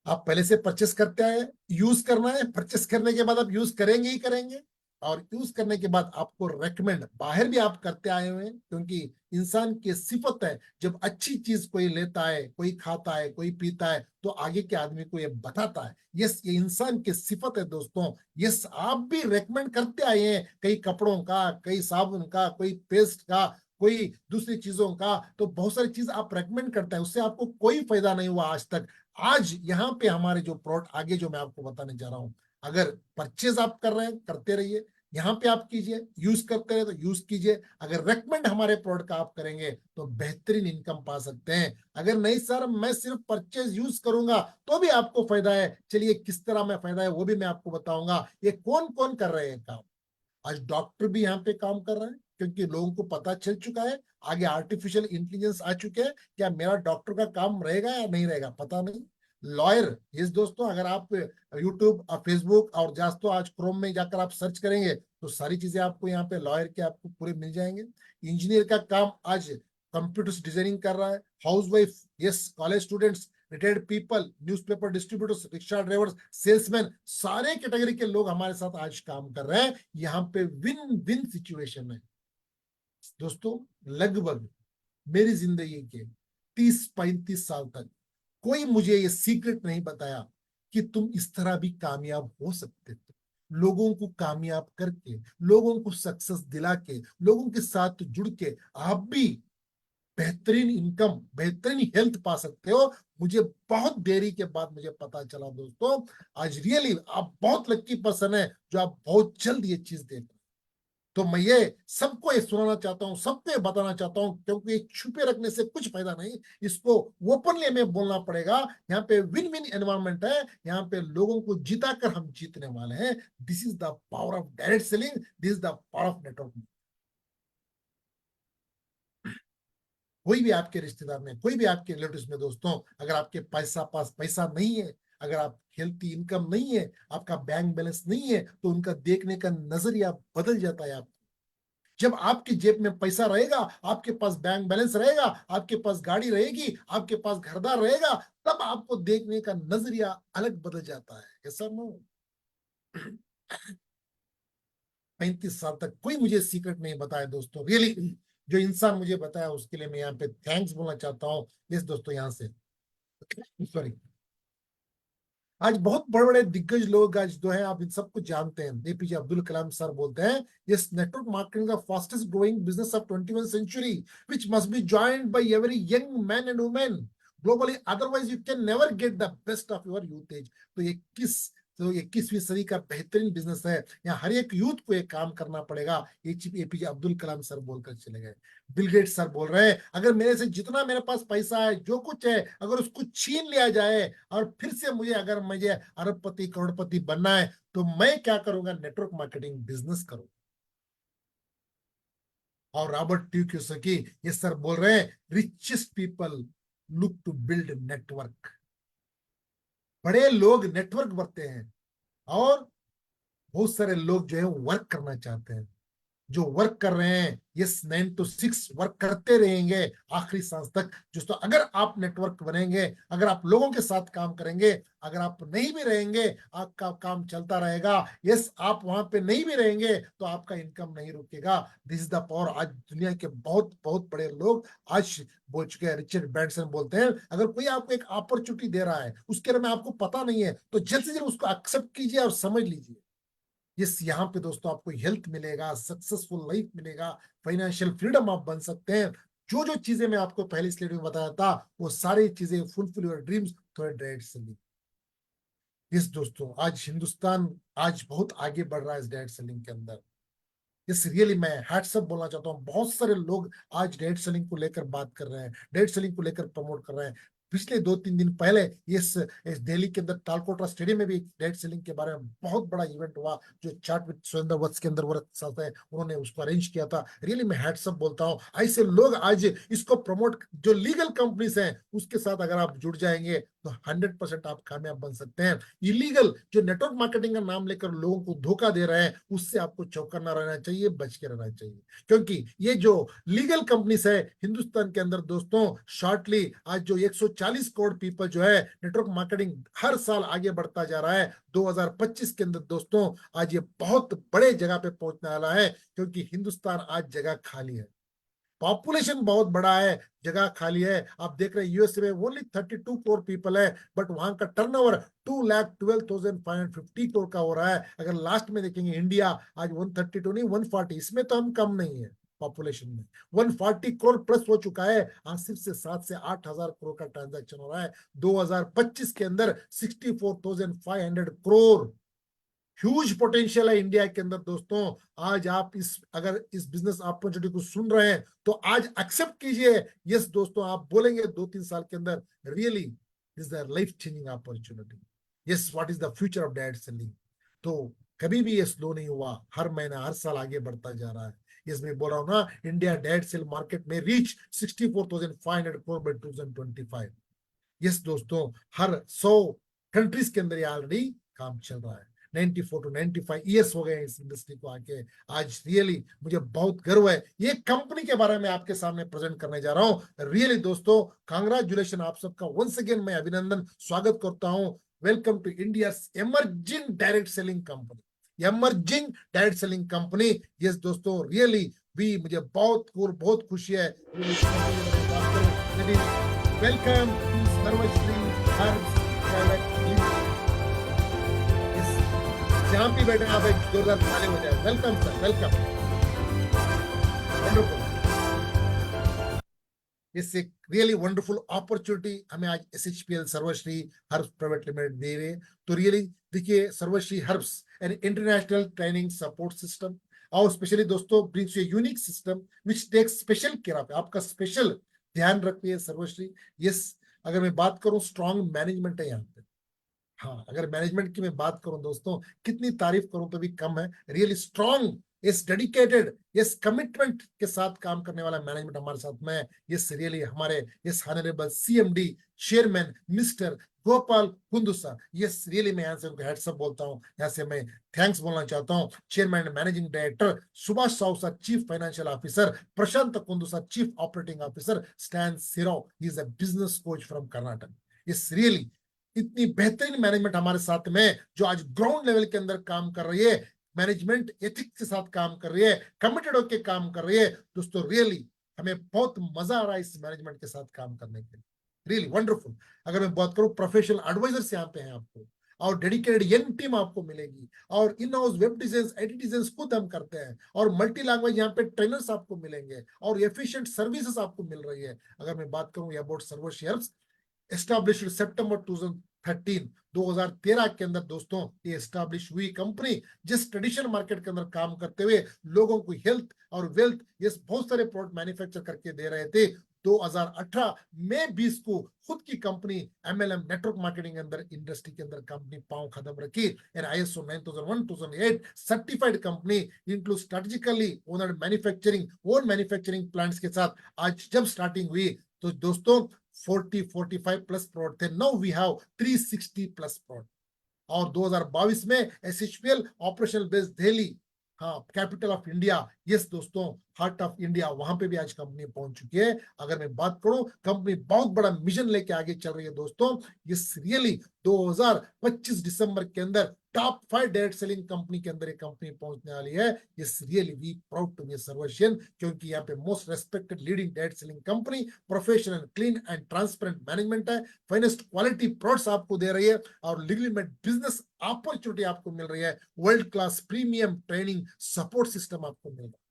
आप पहले से परचेस करते आए, यूज करना है। परचेस करने के बाद आप यूज करेंगे ही करेंगे, और यूज करने के बाद आपको रेकमेंड बाहर भी आप करते आए हुए हैं, क्योंकि इंसान की सिफत है, जब अच्छी चीज कोई लेता है, कोई खाता है, कोई पीता है, तो आगे के आदमी को ये बताता है। यस, ये इंसान की सिफत है दोस्तों। यस, आप भी रेकमेंड करते आए हैं, कई कपड़ों का, कई साबुन का, कोई पेस्ट का, कोई दूसरी चीजों का, तो बहुत सारी चीज आप रेकमेंड करते हैं, उससे आपको कोई फायदा नहीं हुआ आज तक। आज यहाँ पे हमारे जो प्रोडक्ट आगे जो मैं आपको बताने जा रहा हूं, अगर परचेज आप कर रहे हैं करते रहिए, यहाँ पे आप कीजिए, यूज करते रहे तो यूज कीजिए। अगर रेकमेंड हमारे प्रोडक्ट का आप करेंगे तो बेहतरीन इनकम पा सकते हैं। अगर नहीं सर मैं सिर्फ परचेज यूज करूंगा तो भी आपको फायदा है, चलिए किस तरह में फायदा है वो भी मैं आपको बताऊंगा। ये कौन कौन कर रहे हैं काम? आज डॉक्टर भी यहाँ पे काम कर रहे हैं, क्योंकि लोगों को पता चल चुका है, आगे आर्टिफिशियल इंटेलिजेंस आ चुके हैं, क्या मेरा डॉक्टर का काम रहेगा या नहीं रहेगा पता नहीं, लॉयर। इस दोस्तों अगर आप यूट्यूब और फेसबुक और तो आज क्रोम में जाकर आप सर्च करेंगे तो सारी चीजें आपको यहाँ पे लॉयर के आपको पूरे मिल जाएंगे। इंजीनियर का काम आज कंप्यूटर डिजाइनिंग कर रहा है। Housewife, yes, college students, retired people, newspaper distributors, rickshaw drivers, salesman, सारे कैटेगरी के लोग हमारे साथ आज काम कर रहे हैं। यहाँ पे विन विन सिचुएशन है दोस्तों। लगभग मेरी जिंदगी के 30-35 साल तक कोई मुझे ये सीक्रेट नहीं बताया कि तुम इस तरह भी कामयाब हो सकते थे। लोगों को कामयाब करके, लोगों को सक्सेस दिला के, लोगों के साथ जुड़ के आप भी बेहतरीन इनकम, बेहतरीन हेल्थ पा सकते हो। मुझे बहुत देरी के बाद मुझे पता चला दोस्तों। आज रियली आप बहुत लकी पर्सन है जो आप बहुत जल्द ये चीज देख। तो मैं ये सबको ये सुनाना चाहता हूँ, सबको ये बताना चाहता हूँ, क्योंकि ये छुपे रखने से कुछ फायदा नहीं। इसको ओपनली हमें बोलना पड़ेगा। यहाँ पे विन विन एनवायरमेंट है। यहाँ पे लोगों को जिताकर हम जीतने वाले हैं। This is the power of direct selling, this is the power of network. कोई भी आपके रिश्तेदार में, कोई भी आपके रिलेटिव्स में दोस्तों, अगर आपके पास पैसा नहीं है, अगर आप हेल्थी इनकम नहीं है, आपका बैंक बैलेंस नहीं है, तो उनका देखने का नजरिया बदल जाता है। आप जब आपकी जेब में पैसा रहेगा, आपके पास बैंक बैलेंस रहेगा, आपके पास गाड़ी रहेगी, आपके पास घरदार रहेगा, तब आपको देखने का नजरिया अलग बदल जाता है। ऐसा नो 35 साल तक कोई मुझे सीक्रेट नहीं बताया दोस्तों। रियली जो इंसान मुझे बताया उसके लिए मैं यहाँ पे थैंक्स बोलना चाहता हूँ। यस दोस्तों, यहाँ से सॉरी। आज बहुत बड़े बड़े दिग्गज लोग आज जो है आप इन सबको जानते हैं। एपीजे अब्दुल कलाम सर बोलते हैं, yes, network marketing the fastest growing business of 21st century which must be joined by every young man and woman globally, otherwise you can never get the best of your youth age। तो 21वीं सदी का बेहतरीन business है। यहाँ हर एक youth को एक काम करना पड़ेगा। ये एपीजे अब्दुल कलाम सर बोलकर चले गए। बिल गेट्स सर बोल रहे हैं, अगर मेरे से जितना मेरे पास पैसा है, जो कुछ है, अगर उसको छीन लिया जाए और फिर से मुझे अरबपति करोड़पति बनना है, तो मैं क्या करूंगा? नेटवर्क मार्केटिंग बिजनेस करूंगा। और रॉबर्ट टी कियोसाकी ये सर बोल रहे हैं, richest people look to build network. बड़े लोग नेटवर्क बनते हैं और बहुत सारे लोग जो है वर्क करना चाहते हैं। जो वर्क कर रहे हैं, यस, 9 to 6 वर्क करते रहेंगे आखिरी सांस तक। दोस्तों अगर आप नेटवर्क बनेंगे, अगर आप लोगों के साथ काम करेंगे, अगर आप नहीं भी रहेंगे, आपका काम चलता रहेगा। यस, आप वहां पे नहीं भी रहेंगे तो आपका इनकम नहीं रुकेगा। This is the power. आज दुनिया के बहुत बहुत बड़े लोग आज बोल चुके हैं। रिचर्ड ब्रैंसन बोलते हैं, अगर कोई आपको एक अपॉर्चुनिटी दे रहा है, उसके बारे में आपको पता नहीं है, तो जल्द से जल्द उसको एक्सेप्ट कीजिए और समझ लीजिए। इस यहाँ पे दोस्तों आपको हेल्थ मिलेगा, सक्सेसफुल लाइफ मिलेगा, फाइनेंशियल फ्रीडम आप बन सकते हैं। जो जो चीजें मैं आपको पहले स्लाइड में बताया था, वो सारी चीजें fulfil your dreams through direct selling. इस दोस्तों आज हिंदुस्तान आज बहुत आगे बढ़ रहा है इस डायरेक्ट सेलिंग के अंदर। इस रियली मैं हैट्स अप बोलना चाहता हूँ। बहुत सारे लोग आज डायरेक्ट सेलिंग को लेकर बात कर रहे हैं, डायरेक्ट सेलिंग को लेकर प्रमोट कर रहे हैं। पिछले 2-3 दिन पहले इस दिल्ली के अंदर तालकोटरा स्टेडियम में भी डायरेक्ट सेलिंग के बारे में बहुत बड़ा इवेंट हुआ, जो चार्ट विद सुरेंद्र वत्स के अंदर उन्होंने उसको अरेंज किया था। रियली मैं हैट्स अप बोलता हूँ। ऐसे लोग आज इसको प्रमोट, जो लीगल कंपनीज हैं उसके साथ अगर आप जुड़ जाएंगे तो 100% आप कामयाब बन सकते हैं। इलीगल जो नेटवर्क मार्केटिंग का नाम लेकर लोगों को धोखा दे रहे हैं, उससे आपको चौकन्ना रहना चाहिए, बच के रहना चाहिए। क्योंकि ये जो लीगल कंपनीज है हिंदुस्तान के अंदर दोस्तों, शॉर्टली आज जो 140 करोड़ पीपल जो है नेटवर्क मार्केटिंग हर साल आगे बढ़ता जा रहा है। 2025 के अंदर दोस्तों आज ये बहुत बड़े जगह पे पहुंचने वाला है, क्योंकि हिंदुस्तान आज जगह खाली है। पॉपुलेशन बहुत बड़ा है, जगह खाली है। आप देख रहे हैं यूएसए में ओनली 32 करोड़ पीपल है, बट वहां का टर्नओवर 2,12,550 करोड़ का हो रहा है। अगर लास्ट में देखेंगे इंडिया आज 132 नहीं 140, इसमें तो हम कम नहीं है पॉपुलेशन में। 140 करोड़ प्लस हो चुका है। आज सिर्फ से 7 से 8 हजार करोड़ का ट्रांजैक्शन हो रहा है। 2025 के अंदर 64,500 करोड़। ह्यूज पोटेंशियल है इंडिया के अंदर दोस्तों। आज आप अगर इस बिजनेस अपॉर्चुनिटी को सुन रहे हैं तो आज एक्सेप्ट कीजिए। यस दोस्तों, आप बोलेंगे 2-3 साल के अंदर really this is life changing opportunity. Yes, what is the future of direct selling. तो कभी भी ये स्लो नहीं हुआ, हर महीना हर साल आगे बढ़ता जा रहा है। यस, मैं बोल रहा हूँ ना, इंडिया डायरेक्ट सेल मार्केट में रीच 64,500 करोड़ बाय 2025। यस दोस्तों, हर 100 कंट्रीज के अंदर ये ऑलरेडी काम चल रहा है। 94 to 95 ईयर्स हो गए इस इंडस्ट्री को आके। आज रियली मुझे बहुत गर्व है, ये कंपनी के बारे में आपके सामने प्रेजेंट करने जा रहा हूं। रियली दोस्तों, कांग्रेचुलेशन आप सबका, वंस अगेन मैं अभिनंदन स्वागत करता हूं। Welcome to India emerging direct selling company, emerging direct selling company. Yes दोस्तों, रियली भी मुझे बहुत खुशी है। Welcome Sarvashree Herbs Private Limited. जहां भी बैठे आप एक जोरदार ताली हो जाए। Welcome sir, welcome, wonderful. It's एक रियली वंडरफुल अपॉर्चुनिटी हमें आज SHPL Sarvashree Herbs Private Limited दे रहे हैं। तो रियली देखिए, Sarvashree Herbs an international training support system, और स्पेशली दोस्तों brings you unique system which takes special care of, आपका स्पेशल ध्यान रखती है सर्वश्री। यस, अगर मैं बात करूं, स्ट्रॉन्ग मैनेजमेंट है यहाँ पे। हाँ, अगर मैनेजमेंट की मैं बात करूं दोस्तों, कितनी तारीफ करूं तो भी कम है। रियली स्ट्रॉन्ग, इस डेडिकेटेड, इस कमिटमेंट के साथ काम करने वाला मैनेजमेंट हमारे साथ में है। इस रियली हमारे इस honourable CMD chairman mister Gopal Kundusa, yes really मैं यहाँ से उनको हेड्सअप बोलता हूँ, यहाँ से मैं थैंक्स बोलना चाहता हूँ। Chairman managing director Subhash Sahu sir, chief financial officer Prashant Kundusa, chief operating officer Stan Siro, he is a business coach from Karnataka. इस रियली इतनी बेहतरीन मैनेजमेंट हमारे साथ में, जो आज ग्राउंड लेवल के अंदर काम कर रही है, मैनेजमेंट एथिक्स के साथ काम कर रही है, कमिटेड होकर काम कर रही है। दोस्तों रियली हमें बहुत मजा आ रहा है इस मैनेजमेंट के साथ काम करने के लिए, रियली वंडरफुल। अगर मैं बात करूं, प्रोफेशनल एडवाइजर्स यहाँ पे हैं आपको, और डेडिकेटेड यंग टीम आपको मिलेगी, और in house web design, edit design खुद हम करते हैं, और मल्टी लैंग्वेज यहाँ पे ट्रेनर्स आपको मिलेंगे, और एफिशिएंट सर्विसेज आपको मिल रही है। अगर मैं बात करूं अबाउट सर्वश्री हर्ब्स, एस्टैब्लिश्ड सितंबर 2013 के अंदर दोस्तों ये एस्टैब्लिश हुई कंपनी, जिस ट्रेडिशनल मार्केट के अंदर काम करते हुए लोगों को हेल्थ और वेल्थ ये बहुत सारे प्रोडक्ट मैन्युफैक्चर करके दे रहे थे। 2018 मई 20 को खुद की कंपनी MLM नेटवर्क मार्केटिंग के अंदर इंडस्ट्री के अंदर कंपनी पांव कदम रखी, and ISO 9001-2008 certified company, include strategically owned manufacturing, own manufacturing plants के साथ आज जब स्टार्टिंग हुई तो दोस्तों 40-45 प्लस प्रोडक्ट थे, now we have 360 plus product. और 2022 में SHPL ऑपरेशनल बेस दिल्ली, हाँ कैपिटल ऑफ इंडिया, यस दोस्तों हार्ट ऑफ इंडिया, वहां पे भी आज कंपनी पहुंच चुकी है। अगर मैं बात करूं, कंपनी बहुत बड़ा मिशन लेके आगे चल रही है दोस्तों। इस रियली 2025 दिसंबर के अंदर टॉप 5 डायरेक्ट सेलिंग कंपनी के अंदर एक कंपनी पहुंचने वाली है। इस really we proud to be Sarvashian, क्योंकि यहाँ पे most respected leading direct selling company, professional clean and transparent management है, फाइनेस्ट क्वालिटी प्रोडक्ट्स आपको दे रही है, और लीगली मेड बिजनेस अपॉर्चुनिटी आपको मिल रही है, world class premium training support system आपको मिल रहा है।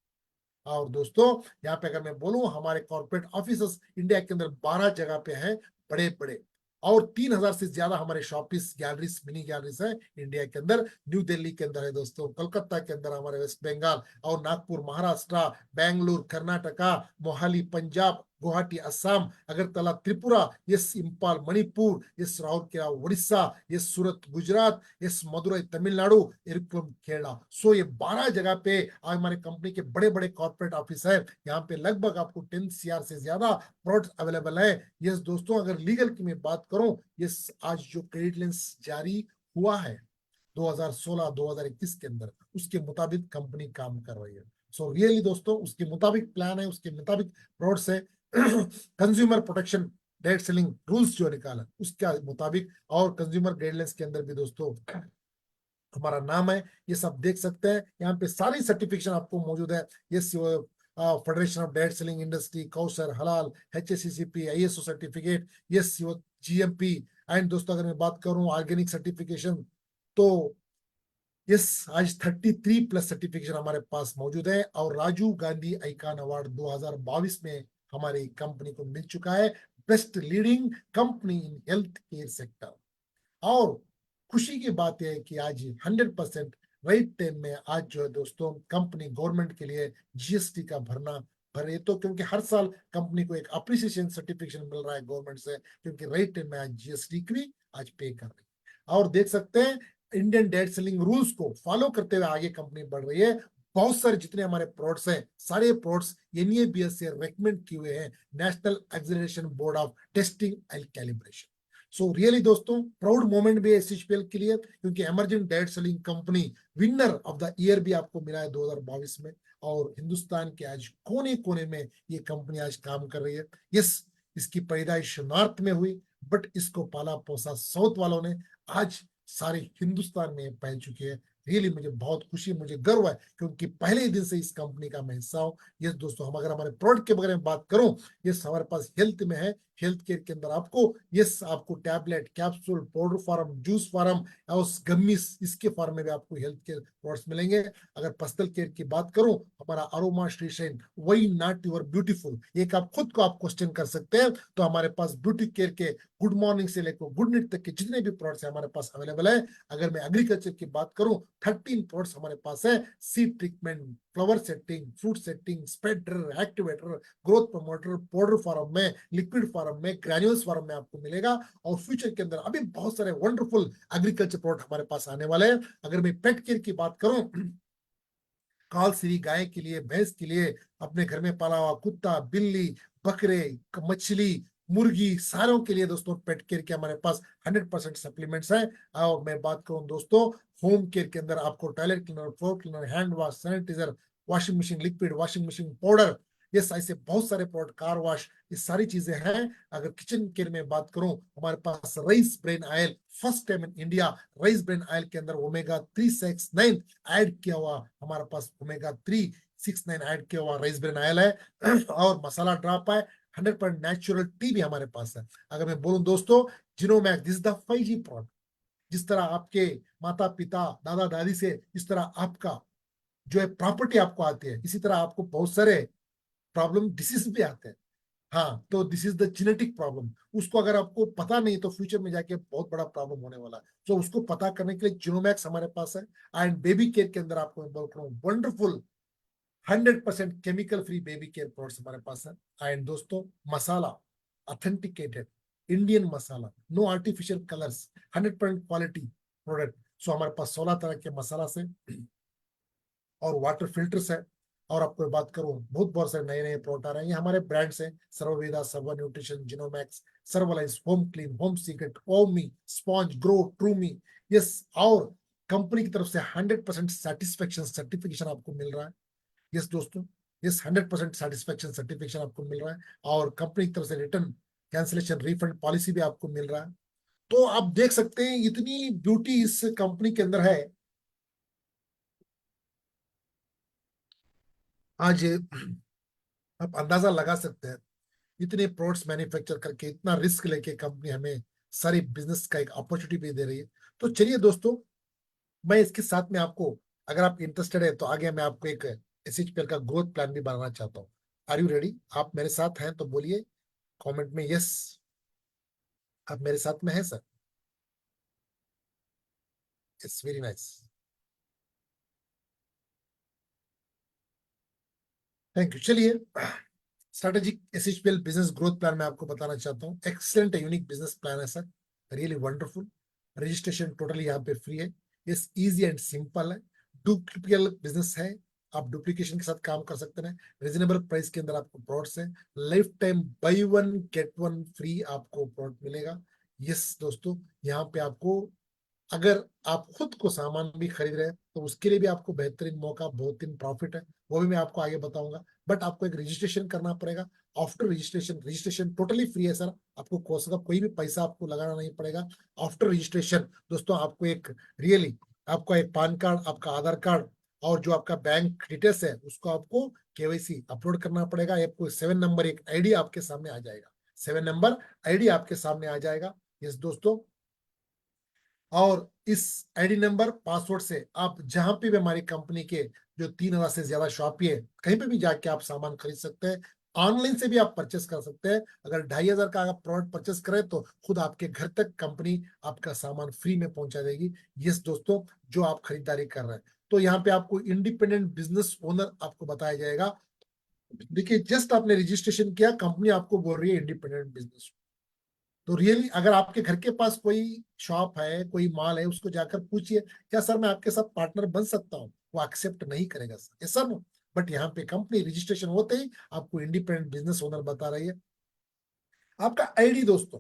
और दोस्तों यहाँ पे अगर मैं बोलूं, हमारे कॉर्पोरेट ऑफिसर्स इंडिया के अंदर 12 जगह पे हैं, बड़े बड़े, और 3000 से ज्यादा हमारे शॉपिस, गैलरीज, मिनी गैलरीज है इंडिया के अंदर। न्यू दिल्ली के अंदर है दोस्तों, कोलकाता के अंदर हमारे वेस्ट बंगाल, और Nagpur Maharashtra, Bengaluru Karnataka, Mohali Punjab, Guwahati Assam, Agartala Tripura, yes Imphal Manipur, yes Rourkela Orissa, yes Surat Gujarat, yes Madurai Tamil Nadu, Ernakulam Kerala. So ये 12 जगह पे आज हमारे कंपनी के बड़े बड़े कॉर्पोरेट ऑफिस है। यहाँ पे लगभग आपको 10 CR से ज्यादा प्रोडक्ट अवेलेबल है। यस दोस्तों, अगर लीगल की मैं बात करूं, यस आज जो क्रेडिट लाइंस जारी हुआ है 2016-2021 के अंदर, उसके मुताबिक कंपनी काम कर रही है। सो रियली दोस्तों, उसके मुताबिक प्लान है, उसके मुताबिक प्रोडक्ट्स है। Consumer protection direct selling rules जो निकाला उसके मुताबिक, और कंज्यूमर गाइडलाइंस के अंदर भी दोस्तों हमारा नाम है, ये सब देख सकते हैं। यहाँ पे सारी सर्टिफिकेशन आपको मौजूद है। ये federation of direct selling industry, Kausar, हलाल, HACCP, ISO certificate, yes GMP, and दोस्तों अगर मैं बात करूं ऑर्गेनिक सर्टिफिकेशन, तो यस आज 33 प्लस सर्टिफिकेशन हमारे पास मौजूद है। और राजीव गांधी आइकॉन अवार्ड 2022 में हमारी कंपनी को मिल चुका है, best leading company in health care sector. और खुशी की बात है कि आज 100% राइट टाइम में आज जो है दोस्तों कंपनी गवर्नमेंट के लिए GST का भरे, तो क्योंकि हर साल कंपनी को एक अप्रिसिएशन सर्टिफिकेशन मिल रहा है गवर्नमेंट से, क्योंकि राइट टाइम में आज GST की आज पे कर रही है। और देख सकते हैं इंडियन डायरेक्ट सेलिंग रूल्स को फॉलो करते हुए आगे कंपनी बढ़ रही है। बहुत सारे जितने हमारे प्रोडक्ट्स हैं, सारे प्रोडक्ट्स NABS से रेकमेंड किए हुए हैं, national acceleration board of testing and calibration. So really दोस्तों प्राउड मोमेंट भी है एसएचपीएल के लिए, क्योंकि emerging direct selling company winner of the year भी आपको मिला है 2022 में। और हिंदुस्तान के आज कोने कोने में ये कंपनी आज काम कर रही है। यस, इसकी पैदाइश नॉर्थ में हुई, बट इसको पाला पोसा साउथ वालों ने, आज सारे हिंदुस्तान में फैल चुकी है। रियली मुझे बहुत खुशी, मुझे गर्व है, क्योंकि पहले ही दिन से इस कंपनी का मैं हिस्सा हूँ। ये दोस्तों, हम अगर हमारे प्रोडक्ट के बारे में बात करूं, ये हमारे पास हेल्थ में है। हेल्थ केयर के अंदर आपको आपको tablet, capsule, powder form, juice form और गम्मीस, इसके फॉर्म में भी आपको हेल्थ केयर प्रोडक्ट्स मिलेंगे। अगर पर्सनल केयर की बात करूं, हमारा अरोमा श्रीशाइन, वही नॉट योर ब्यूटीफुल, एक आप खुद को आप क्वेश्चन कर सकते हैं। तो हमारे पास ब्यूटी केयर के गुड मॉर्निंग से लेकर गुड नाइट तक के जितने भी प्रोडक्ट्स हमारे पास अवेलेबल है। अगर मैं एग्रीकल्चर की बात करूं, 13 प्रोडक्ट्स हमारे पास है। Seed treatment, flower setting, fruit setting, spreader, activator, growth promoter, powder form में, लिक्विड फॉर्म में, ग्रैन्यूल्स फॉर्म में आपको मिलेगा। और फ्यूचर के अंदर अभी बहुत सारे वंडरफुल एग्रीकल्चर प्रोडक्ट हमारे पास आने वाले हैं। अगर मैं पेट केयर की बात करूं, काल सीरी गाय के लिए, भैंस के लिए, अपने घर में पाला हुआ कुत्ता, बिल्ली, बकरे, मछली, मुर्गी, सारों के लिए दोस्तों पेट केयर के हमारे पास 100% सप्लीमेंट्स हैं। और मैं बात करूं दोस्तों होम केयर के अंदर, आपको toilet cleaner, floor cleaner, hand wash, sanitiser, washing machine liquid, washing machine powder, ये ऐसे बहुत सारे प्रोडक्ट, कार वॉश, ये सारी चीजें हैं। अगर किचन केयर में बात करूं, हमारे पास rice bran oil, first time in India, rice bran oil के अंदर ओमेगा 369 ऐड किया हुआ, हमारे पास ओमेगा 369 ऐड किया हुआ राइस ब्रेन ऑयल है। और मसाला ड्रॉप है, 100% नेचुरल टी भी हमारे पास है। अगर मैं बोलूं दोस्तों, जिनोमैक्स, दिस द 5G प्रोडक्ट। जिस तरह आपके माता पिता, दादा दादी से इस तरह आपका जो है प्रॉपर्टी आपको आती है, इसी तरह आपको बहुत सारे प्रॉब्लम, डिसीज भी आते हैं। हाँ, तो this is the genetic problem. उसको अगर आपको पता नहीं, तो फ्यूचर में जाके बहुत बड़ा प्रॉब्लम होने वाला है। तो उसको पता करने के लिए जिनोमैक्स हमारे पास है। एंड बेबी केयर के अंदर आपको मैं बोल रहा हूँ, wonderful 100% chemical free baby care products हमारे पास है। एंड दोस्तों masala, authenticated Indian masala, no artificial colours, 100% quality product. So हमारे पास 16 तरह के मसाला से और वाटर फिल्टर्स है। और आपको बात करूं, बहुत सारे नए नए प्रोडक्ट आ रहे हैं। ये हमारे ब्रांड्स हैं, Sarvveda, Sarv nutrition, Genomax, Sarvlize, home clean, home secret, Omi, sponge, grow, Trumi. Yes, और कंपनी की तरफ से 100% सेटिस्फेक्शन सर्टिफिकेशन आपको मिल रहा है। यस दोस्तों, यस, 100% सेटिस्फेक्शन सर्टिफिकेशन आपको मिल रहा है। और कंपनी की तरफ से रिटर्न कैंसिलेशन रिफंड पॉलिसी भी आपको मिल रहा है। तो आप देख सकते हैं इतनी ब्यूटी इस कंपनी के अंदर है। आज आप अंदाजा लगा सकते हैं, इतने प्रोडक्ट्स मैन्युफैक्चर करके, इतना रिस्क लेके कंपनी हमें सारी बिजनेस का एक अपॉर्चुनिटी भी दे रही है। तो चलिए दोस्तों, मैं इसके साथ में आपको, अगर आप इंटरेस्टेड है तो आगे मैं आपको एक एसएचपीएल का ग्रोथ प्लान भी बनाना चाहता हूँ। Are you ready? आप मेरे साथ हैं तो बोलिए कमेंट में यस, आप मेरे साथ में हैं sir. It's very nice, thank you. चलिए, स्ट्रेटेजिक एसएचपीएल बिजनेस ग्रोथ प्लान मैं आपको बताना चाहता हूँ। एक्सीलेंट यूनिक बिजनेस प्लान है sir, really wonderful. Registration totally यहाँ पे फ्री है। इस इजी एंड सिंपल है, डुप्लीकेबल बिजनेस है। आप डुप्लीकेशन के साथ काम कर सकते हैं। रीजनेबल प्राइस के अंदर आपको प्रोडक्ट्स है। Life time by one get one free आपको प्रोडक्ट मिलेगा। यस दोस्तों, यहाँ पे आपको, अगर आप खुद को सामान भी खरीद रहे हैं तो उसके लिए भी आपको बेहतरीन मौका, बेहतरीन प्रॉफिट है, वो भी मैं आपको आगे बताऊंगा। बट आपको एक रजिस्ट्रेशन करना पड़ेगा। After registration, registration totally free है सर, आपको कोर्स का कोई भी पैसा आपको लगाना नहीं पड़ेगा। आफ्टर रजिस्ट्रेशन दोस्तों, आपको एक रियली, आपका एक पैन कार्ड, आपका आधार कार्ड और जो आपका बैंक डिटेल्स है उसको आपको केवाईसी अपलोड करना पड़ेगा। आपको 7 नंबर एक आईडी आपके सामने आ जाएगा, 7 नंबर आईडी आपके सामने आ जाएगा। यस दोस्तों, और इस आईडी नंबर, पासवर्ड से आप जहां पे भी हमारी कंपनी के जो 3,000 से ज्यादा शॉप है, कहीं पे भी जाके आप सामान खरीद सकते हैं। ऑनलाइन से भी आप परचेस कर सकते हैं। अगर 2,500 का आप प्रोडक्ट परचेस करें तो खुद आपके घर तक कंपनी आपका सामान फ्री में पहुंचा देगी। यस दोस्तों, जो आप खरीदारी कर रहे हैं, तो यहाँ पे आपको इंडिपेंडेंट बिजनेस ओनर आपको बताया जाएगा। देखिए, जस्ट आपने रजिस्ट्रेशन किया, कंपनी आपको बोल रही है इंडिपेंडेंट बिजनेस। तो रियली अगर आपके घर के पास कोई शॉप है, कोई माल है, उसको जाकर पूछिए, क्या सर मैं आपके साथ पार्टनर बन सकता हूँ? वो एक्सेप्ट नहीं करेगा सर, ये सर। बट यहाँ पे कंपनी रजिस्ट्रेशन होते ही आपको इंडिपेंडेंट बिजनेस ओनर बता रही है। आपका आईडी दोस्तों,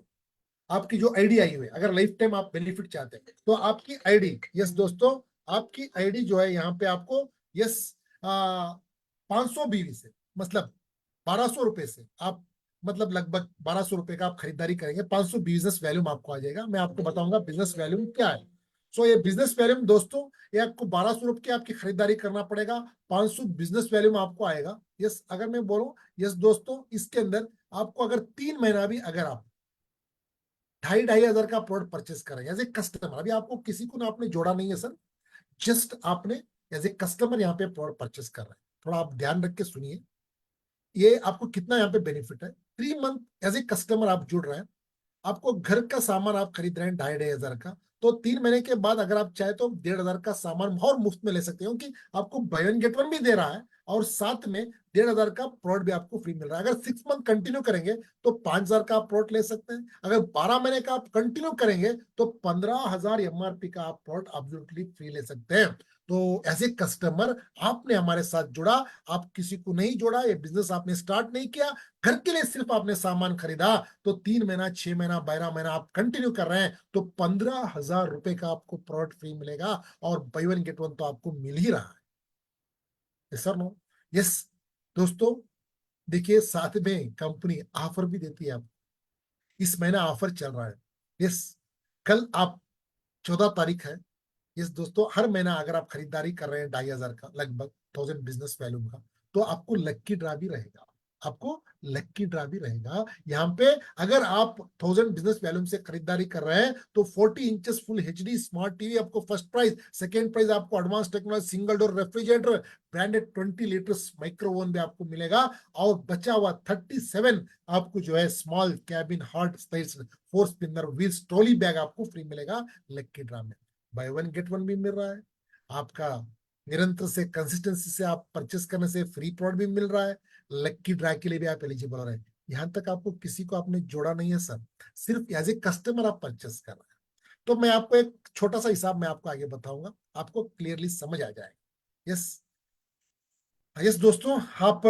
आपकी जो आईडी आई हुई है, अगर लाइफ टाइम आप बेनिफिट चाहते हैं तो आपकी आईडी, यस दोस्तों, आपकी आईडी जो है यहाँ पे आपको, यस, 500 BV से, मतलब 1200 रुपए से आप, मतलब लगभग 1200 रुपए का आप खरीदारी करेंगे, 500 बिजनेस वैल्यूम आपको आ जाएगा। मैं आपको बताऊंगा बिजनेस वैल्यूम क्या है। सो ये बिजनेस वैल्यूम दोस्तों, ये आपको 1200 रुपए की आपकी खरीदारी करना पड़ेगा, 500 बिजनेस वैल्यूम आपको आएगा। यस, अगर मैं बोलूं, यस दोस्तों, इसके अंदर आपको अगर 3 महीना भी अगर आप 2,500 का प्रोडक्ट परचेस करें एज ए कस्टमर, अभी आपको किसी को ना आपने जोड़ा नहीं है सर, जस्ट आपने एज ए कस्टमर यहाँ पे प्रोडक्ट परचेस कर रहे हैं। थोड़ा आप ध्यान रख के सुनिए, ये आपको कितना यहाँ पे बेनिफिट है। 3 मंथ एज ए कस्टमर आप जुड़ रहे हैं, आपको घर का सामान आप खरीद रहे हैं 2,500 का, तो 3 महीने के बाद अगर आप चाहे तो 1,500 का सामान और मुफ्त में ले सकते हो, क्योंकि आपको बाय वन गेट वन भी दे रहा है और साथ में 1,500 का प्रोडक्ट भी आपको फ्री मिल रहा है। अगर 6 मंथ कंटिन्यू करेंगे तो 5,000 का आप प्रोडक्ट ले सकते हैं। अगर 12 महीने का आप कंटिन्यू करेंगे तो 15,000 MRP का आप प्रोडक्ट एब्सोल्युटली फ्री ले सकते हैं। तो एज ए कस्टमर आपने हमारे साथ जुड़ा, आप किसी को नहीं जोड़ा, ये बिजनेस आपने स्टार्ट नहीं किया, घर के लिए सिर्फ आपने सामान खरीदा, तो 3 महीना, 6 महीना, 12 महीना आप कंटिन्यू कर रहे हैं तो 15,000 रुपए का आपको प्रोडक्ट फ्री मिलेगा, और बाय वन गेट वन तो आपको मिल ही रहा है सर, नो? यस दोस्तों, देखिए साथ में कंपनी ऑफर भी देती है आपको, इस महीना ऑफर चल रहा है। यस, कल आप 14 तारीख है। यस दोस्तों, हर महीना अगर आप खरीदारी कर रहे हैं 2,500 का, लगभग 1000 बिजनेस वैल्यूम का, तो आपको लक्की ड्रा भी रहेगा, आपको लक्की ड्रा भी रहेगा यहाँ पे। अगर आप 1000 बिजनेस वैल्यूम से खरीदारी कर रहे हैं तो 40 inches full HD smart TV आपको फर्स्ट प्राइज, सेकेंड प्राइज आपको advance technology single door refrigerator, branded 20 litres microwave भी आपको मिलेगा, और बचा हुआ 37 आपको जो है small cabin hot space 4 spinner wheels trolley bag आपको फ्री मिलेगा लक्की ड्रा में। बाय वन गेट वन भी मिल रहा है आपका, निरंतर से कंसिस्टेंसी से आप परचेस करने से फ्री प्रोडक्ट भी मिल रहा है, लक्की ड्रा के लिए भी आप एलिजिबल हो रहे हैं। यहां तक आपको किसी को आपने जोड़ा नहीं है सर, सिर्फ एज ए कस्टमर आप परचेस कर रहे हैं। तो मैं आपको एक छोटा सा हिसाब मैं आपको आगे बताऊंगा, आपको क्लियरली समझ आ जाएगा। यस, यस दोस्तों, आप,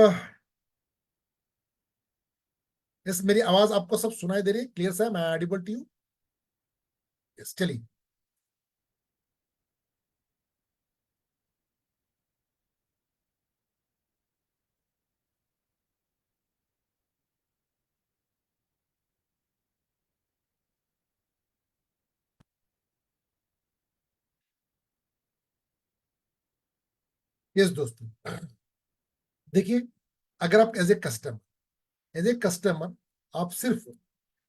यस, मेरी आवाज आपको सब सुनाई दे रही है, क्लियर सा है, मैं ऑडिबल टू यू? यस, चलिए। यस दोस्तों, देखिए, अगर आप एज ए कस्टमर आप सिर्फ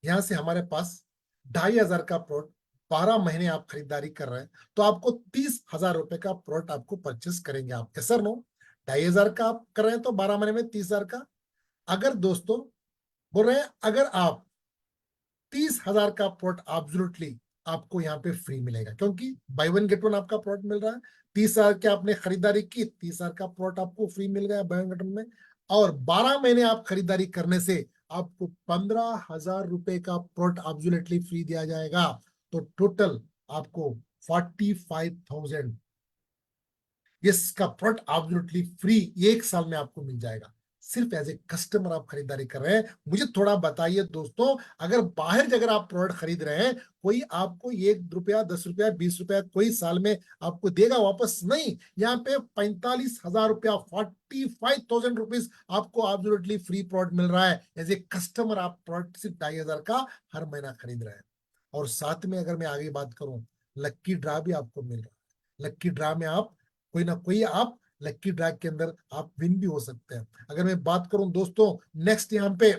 यहां से हमारे पास 2,500 का प्रोडक्ट 12 महीने आप खरीदारी कर रहे हैं, तो आपको 30,000 रुपए का प्रोडक्ट आपको परचेस करेंगे आप, सर, नो? 2,500 का आप कर रहे हैं तो 12 महीने में 30,000 का। अगर दोस्तों बोल रहे हैं, अगर आप 30,000 का प्रोडक्ट एब्सोल्युटली आपको यहाँ पे फ्री मिलेगा, क्योंकि बाय वन गेट वन आपका प्रोडक्ट मिल रहा है। 30,000 की आपने खरीदारी की, 30,000 का प्रोडक्ट आपको फ्री मिल गया बाय वन गेट वन में, और 12 महीने आप खरीदारी करने से आपको 15,000 रुपए का प्रोडक्ट एब्सोल्युटली फ्री दिया जाएगा। तो टोटल आपको 45,000 इसका प्रोडक्ट एब्सोल्युटली फ्री 1 साल में आपको मिल जाएगा, सिर्फ एज ए कस्टमर आप खरीदारी कर रहे हैं। मुझे थोड़ा बताइए दोस्तों, अगर बाहर अगर आप प्रोडक्ट खरीद रहे हैं, कोई आपको 1 रुपया, 10 रुपया, 20 रुपया कोई साल में आपको देगा वापस नहीं, यहाँ पे 45,000 रुपया, 45,000 रुपीज आपको एब्सोल्युटली फ्री प्रोडक्ट मिल रहा है। एज ए कस्टमर आप प्रोडक्ट सिर्फ 2,500 का हर महीना खरीद रहे हैं, और साथ में अगर मैं आगे बात करूं, लक्की ड्रा भी आपको मिल रहा है। लक्की ड्रा में आप कोई ना कोई आप लक्की ड्रा के अंदर आप विन भी हो सकते हैं। अगर मैं बात करूं दोस्तों, नेक्स्ट यहाँ पे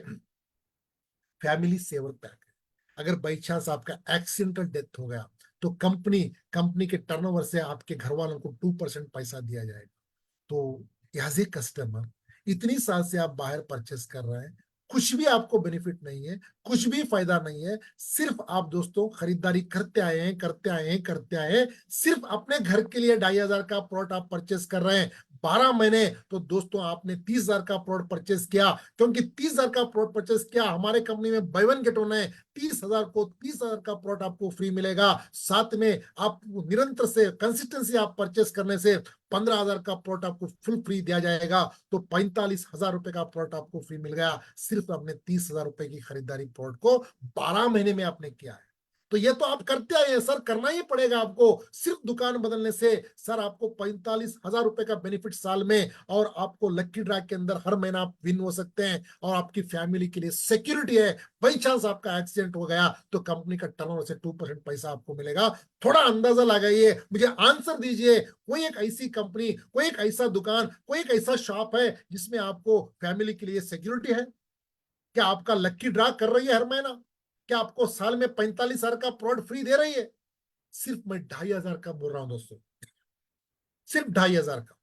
फैमिली सेवर पैक है। अगर बाई चांस आपका एक्सीडेंटल डेथ हो गया तो कंपनी के टर्नओवर से आपके घर वालों को 2% पैसा दिया जाएगा। तो एज ए कस्टमर इतनी साल से आप बाहर परचेस कर रहे हैं, कुछ भी आपको बेनिफिट नहीं है, कुछ भी फायदा नहीं है, सिर्फ आप दोस्तों खरीदारी करते आए हैं, करते आए हैं, करते आए हैं, सिर्फ अपने घर के लिए 2,500 का प्रोडक्ट आप परचेस कर रहे हैं, 12 महीने, तो दोस्तों आपने 30,000 का प्रोडक्ट परचेस किया, क्योंकि 30,000 का प्रोडक्ट परचेस किया, हमारे कंपनी में बाय वन गेट वन है, 30,000 का प्रोडक्ट आपको फ्री मिलेगा। साथ में आप निरंतर से कंसिस्टेंसी आप परचेस करने से 15,000 का प्रोडक्ट आपको फुल फ्री दिया जाएगा। तो 45,000 रुपए का प्रोडक्ट आपको फ्री मिल गया, सिर्फ आपने 30,000 रुपए की खरीदारी प्रोडक्ट को 12 महीने में आपने किया है। तो ये तो आप करते आए हैं सर, करना ही पड़ेगा आपको। सिर्फ दुकान बदलने से सर आपको 45,000 रुपए का बेनिफिट साल में, और आपको लक्की ड्रा के अंदर हर महीना आप विन हो सकते हैं, और आपकी फैमिली के लिए सिक्योरिटी है। बाई चांस आपका एक्सीडेंट हो गया तो कंपनी का टर्नओवर से 2% पैसा आपको मिलेगा। थोड़ा अंदाजा लगाइए, मुझे आंसर दीजिए, कोई एक ऐसी कंपनी, कोई एक ऐसा दुकान, कोई एक ऐसा शॉप है जिसमें आपको फैमिली के लिए सिक्योरिटी है? क्या आपका लक्की ड्रा कर रही है हर महीना? क्या आपको साल में 45,000 का प्रोडक्ट फ्री दे रही है? सिर्फ मैं 2,500 का बोल रहा हूं दोस्तों, सिर्फ 2,500 का।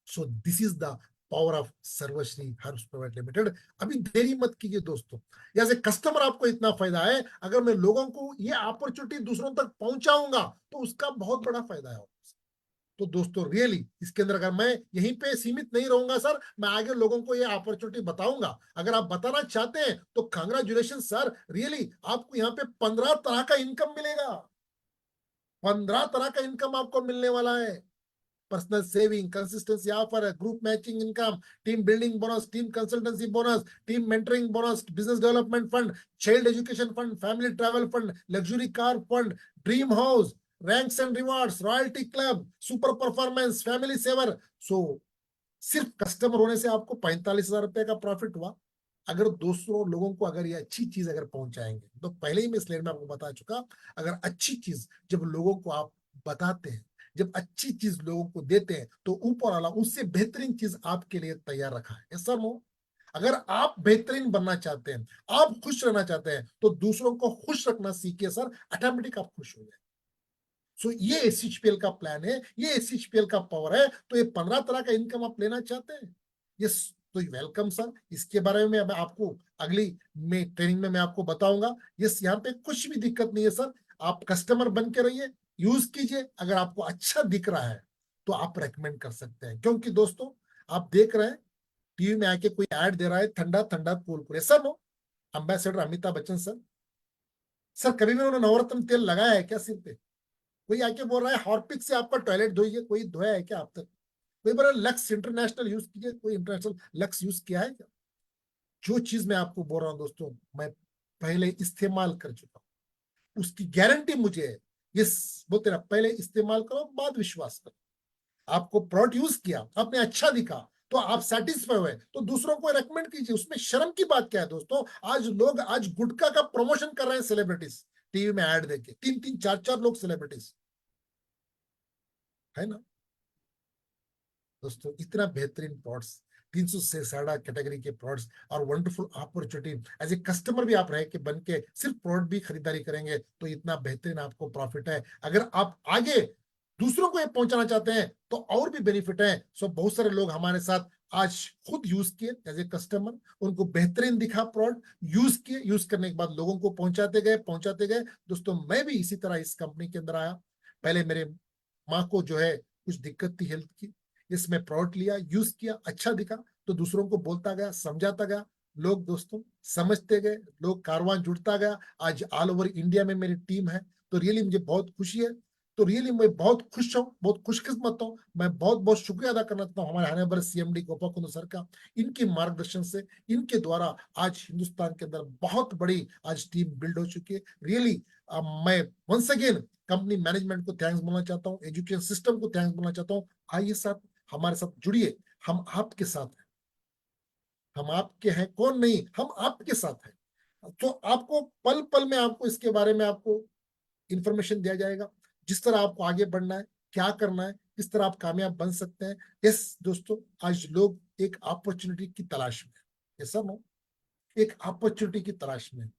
So this is the power of Sarvashri Herbs Private limited. अभी देरी मत कीजिए दोस्तों, जैसे कस्टमर आपको इतना फायदा है, अगर मैं लोगों को ये अपॉर्चुनिटी दूसरों तक पहुंचाऊंगा तो उसका बहुत बड़ा फायदा है। तो दोस्तों रियली इसके अंदर अगर मैं यहीं पे सीमित नहीं रहूंगा सर, मैं आगे लोगों को ये अपॉर्चुनिटी बताऊंगा। अगर आप बताना चाहते हैं तो कांग्रेचुलेशन सर, रियली आपको यहाँ पे 15 तरह का इनकम मिलेगा। 15 तरह का इनकम आपको मिलने वाला है। Personal saving, consistency offer, group matching income, team building bonus, team consultancy bonus, team mentoring bonus, business development fund, child education fund, family travel fund, luxury car fund, dream house, ranks and rewards, royalty club, super performance, family saver. So सिर्फ customer होने से आपको 45,000 रुपए का profit हुआ। अगर दूसरों लोगों को अगर ये अच्छी चीज अगर पहुंचाएंगे, तो पहले ही मैं स्लाइड में आपको बता चुका, अगर अच्छी चीज जब लोगों को आप बताते हैं, जब अच्छी चीज लोगों को देते हैं, तो ऊपर वाला उससे बेहतरीन चीज आपके लिए तैयार रखा है। ऐसा नो, अगर आप बेहतरीन बनना चाहते हैं, आप खुश रहना चाहते हैं, तो दूसरों को खुश रखना सीखिए सर, ऑटोमेटिक आप खुश हो जाए। सो ये एसएचपीएल का प्लान है, ये एसएचपीएल का पावर है। तो ये 15 तरह का इनकम आप लेना चाहते हैं, ये तो वेलकम सर। इसके बारे में मैं आपको अगली में ट्रेनिंग में मैं आपको बताऊंगा। यस, यहाँ पे कुछ भी दिक्कत नहीं है सर, आप कस्टमर बन के रहिए, यूज कीजिए। अगर आपको अच्छा दिख रहा है तो आप रेकमेंड कर सकते हैं, क्योंकि दोस्तों आप देख रहे हैं टीवी में आके कोई ऐड दे रहा है ठंडा ठंडा कूल कूल, ऐसा no, ambassador Amitabh Bachchan sir, sir कभी भी उन्होंने नवरत्न तेल लगाया है क्या सिर पे? कोई आके बोल रहा है हॉर्पिक से आपका टॉयलेट धोइए, कोई धोया है क्या आप तक? कोई बोल रहा है लक्स इंटरनेशनल यूज कीजिए, कोई इंटरनेशनल लक्स यूज किया है क्या? जो चीज मैं आपको बोल रहा हूं दोस्तों, मैं पहले इस्तेमाल कर चुका हूं, उसकी गारंटी मुझे है। ये बोलते ना, पहले इस्तेमाल करो बाद विश्वास करो। आपको प्रोडक्ट यूज किया, आपने अच्छा दिखा, तो आप सेटिस्फाई हुए, तो दूसरों को रेकमेंड कीजिए। उसमें शर्म की बात क्या है दोस्तों? आज लोग आज गुटखा का प्रमोशन कर रहे हैं, सेलिब्रिटीज टीवी में ऐड देके, 3-3, 4-4 लोग सेलिब्रिटीज है ना दोस्तों। इतना बेहतरीन प्रोडक्ट्स, 300 से ज्यादा कैटेगरी के प्रोडक्ट्स, और wonderful opportunity as a customer भी आप रह के बन के सिर्फ प्रोडक्ट भी खरीदारी करेंगे तो इतना बेहतरीन आपको प्रॉफिट है। अगर आप आगे दूसरों को ये पहुंचाना चाहते हैं तो और भी बेनिफिट है। सो बहुत सारे लोग हमारे साथ आज खुद यूज किए एज ए कस्टमर, उनको बेहतरीन दिखा प्रोडक्ट, यूज किए, यूज करने के बाद लोगों को पहुंचाते गए दोस्तों। मैं भी इसी तरह इस कंपनी के अंदर आया। पहले मेरे माँ को जो है कुछ दिक्कत थी हेल्थ की, इसमें प्रोडक्ट लिया, यूज किया, अच्छा दिखा, तो दूसरों को बोलता गया, समझाता गया, लोग दोस्तों समझते गए, लोग कारवां जुड़ता गया। आज ऑल ओवर इंडिया में मेरी टीम है, तो रियली मुझे बहुत खुशी है। तो रियली मैं बहुत खुश हूँ, बहुत खुशकिस्मत हूँ। मैं बहुत बहुत शुक्रिया अदा करना चाहता हूँ हमारे आने वाले सीएमडी गोपा कुंदू सर का। इनके मार्गदर्शन से, इनके द्वारा आज हिंदुस्तान के अंदर बहुत बड़ी आज टीम बिल्ड हो चुकी है। रियली मैं वंस अगेन कंपनी मैनेजमेंट को थैंक्स बोलना चाहता हूँ, एजुकेशन सिस्टम को थैंक्स बोलना चाहता हूँ। आइए साथ, हमारे साथ जुड़िए, हम आपके साथ हैं। हम आपके हैं कौन नहीं, हम आपके साथ हैं। तो आपको पल पल में आपको इसके बारे में आपको इंफॉर्मेशन दिया जाएगा, जिस तरह आपको आगे बढ़ना है, क्या करना है, किस तरह आप कामयाब बन सकते हैं। यस दोस्तों, आज लोग एक अपॉर्चुनिटी की तलाश में है, ऐसा नो, एक अपॉर्चुनिटी की तलाश में।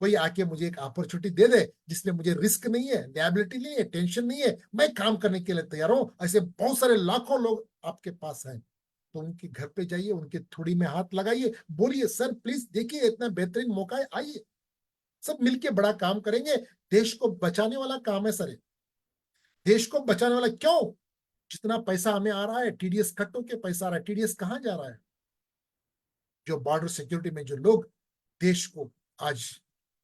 कोई आके मुझे एक अपॉर्चुनिटी दे दे जिसमें मुझे रिस्क नहीं है, लायबिलिटी नहीं है, टेंशन नहीं है, मैं काम करने के लिए तैयार हूं। ऐसे बहुत सारे लाखों लोग आपके पास हैं, तो उनके घर पे जाइए, उनके थोड़ी में हाथ लगाइए, बोलिए सर प्लीज देखिए इतना बेहतरीन मौका है, आइए सब मिलके बड़ा काम करेंगे। देश को बचाने वाला काम है सर, देश को बचाने वाला। क्यों? जितना पैसा हमें आ रहा है टीडीएस कट होके पैसा आ रहा है, टीडीएस कहाँ जा रहा है? जो बॉर्डर सिक्योरिटी में जो लोग देश को आज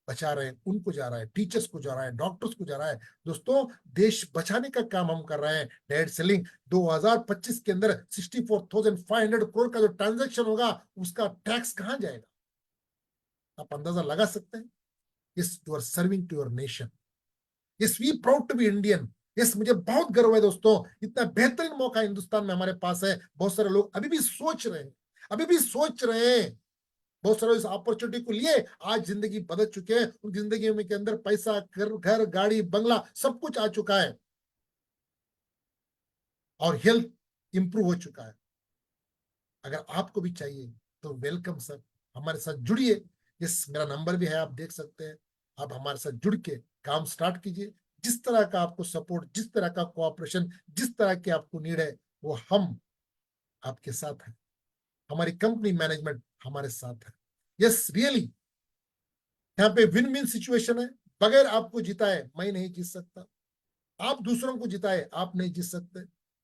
बचा रहे हैं उनको जा रहा है, टीचर्स को जा रहा है, डॉक्टर्स को जा रहा है। दोस्तों देश बचाने का काम हम कर रहे हैं। डेट सेलिंग 2025 के अंदर 64,500 करोड़ का जो ट्रांजैक्शन होगा उसका टैक्स कहां जाएगा? आप अंदाजा लगा सकते हैं? Yes, you are serving to your nation. Yes, we proud to be Indian. Yes, मुझे बहुत गर्व है दोस्तों, इतना बेहतरीन मौका हिंदुस्तान में हमारे पास है। बहुत सारे लोग अभी भी सोच रहे हैं, बहुत सारे इस अपॉर्चुनिटी को लिए आज जिंदगी बदल चुके हैं। उन जिंदगी में के अंदर पैसा, घर, गाड़ी, बंगला सब कुछ आ चुका है और हेल्थ इंप्रूव हो चुका है। अगर आपको भी चाहिए तो वेलकम सर, हमारे साथ जुड़िए। यस, मेरा नंबर भी है, आप देख सकते हैं। आप हमारे साथ जुड़ के काम स्टार्ट कीजिए। जिस तरह का आपको सपोर्ट, जिस तरह का कोऑपरेशन, जिस तरह की आपको नीड है वो हम आपके साथ हैं। हमारी कंपनी मैनेजमेंट हमारे साथ है। यस, रियली यहाँ पे विन विन सिचुएशन है। बगैर आपको जिताए मैं नहीं जीत सकता, आप दूसरों को जिताए आप नहीं जीत सकते।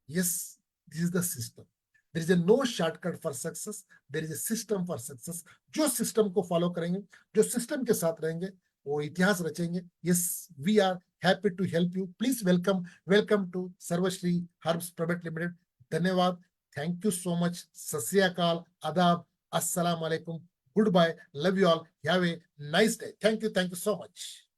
Yes, this is the system. There is no shortcut for success, there is a system for success. जो सिस्टम को फॉलो करेंगे, जो सिस्टम के साथ रहेंगे वो इतिहास रचेंगे। Yes, we are happy to help you. Please welcome to Sarvashree Herbs Private Limited. धन्यवाद, थैंक यू सो मच। सत श्री अकाल, आदाब, अस्सलाम वालेकुम, goodbye, love you all, have a nice day. Thank you so much.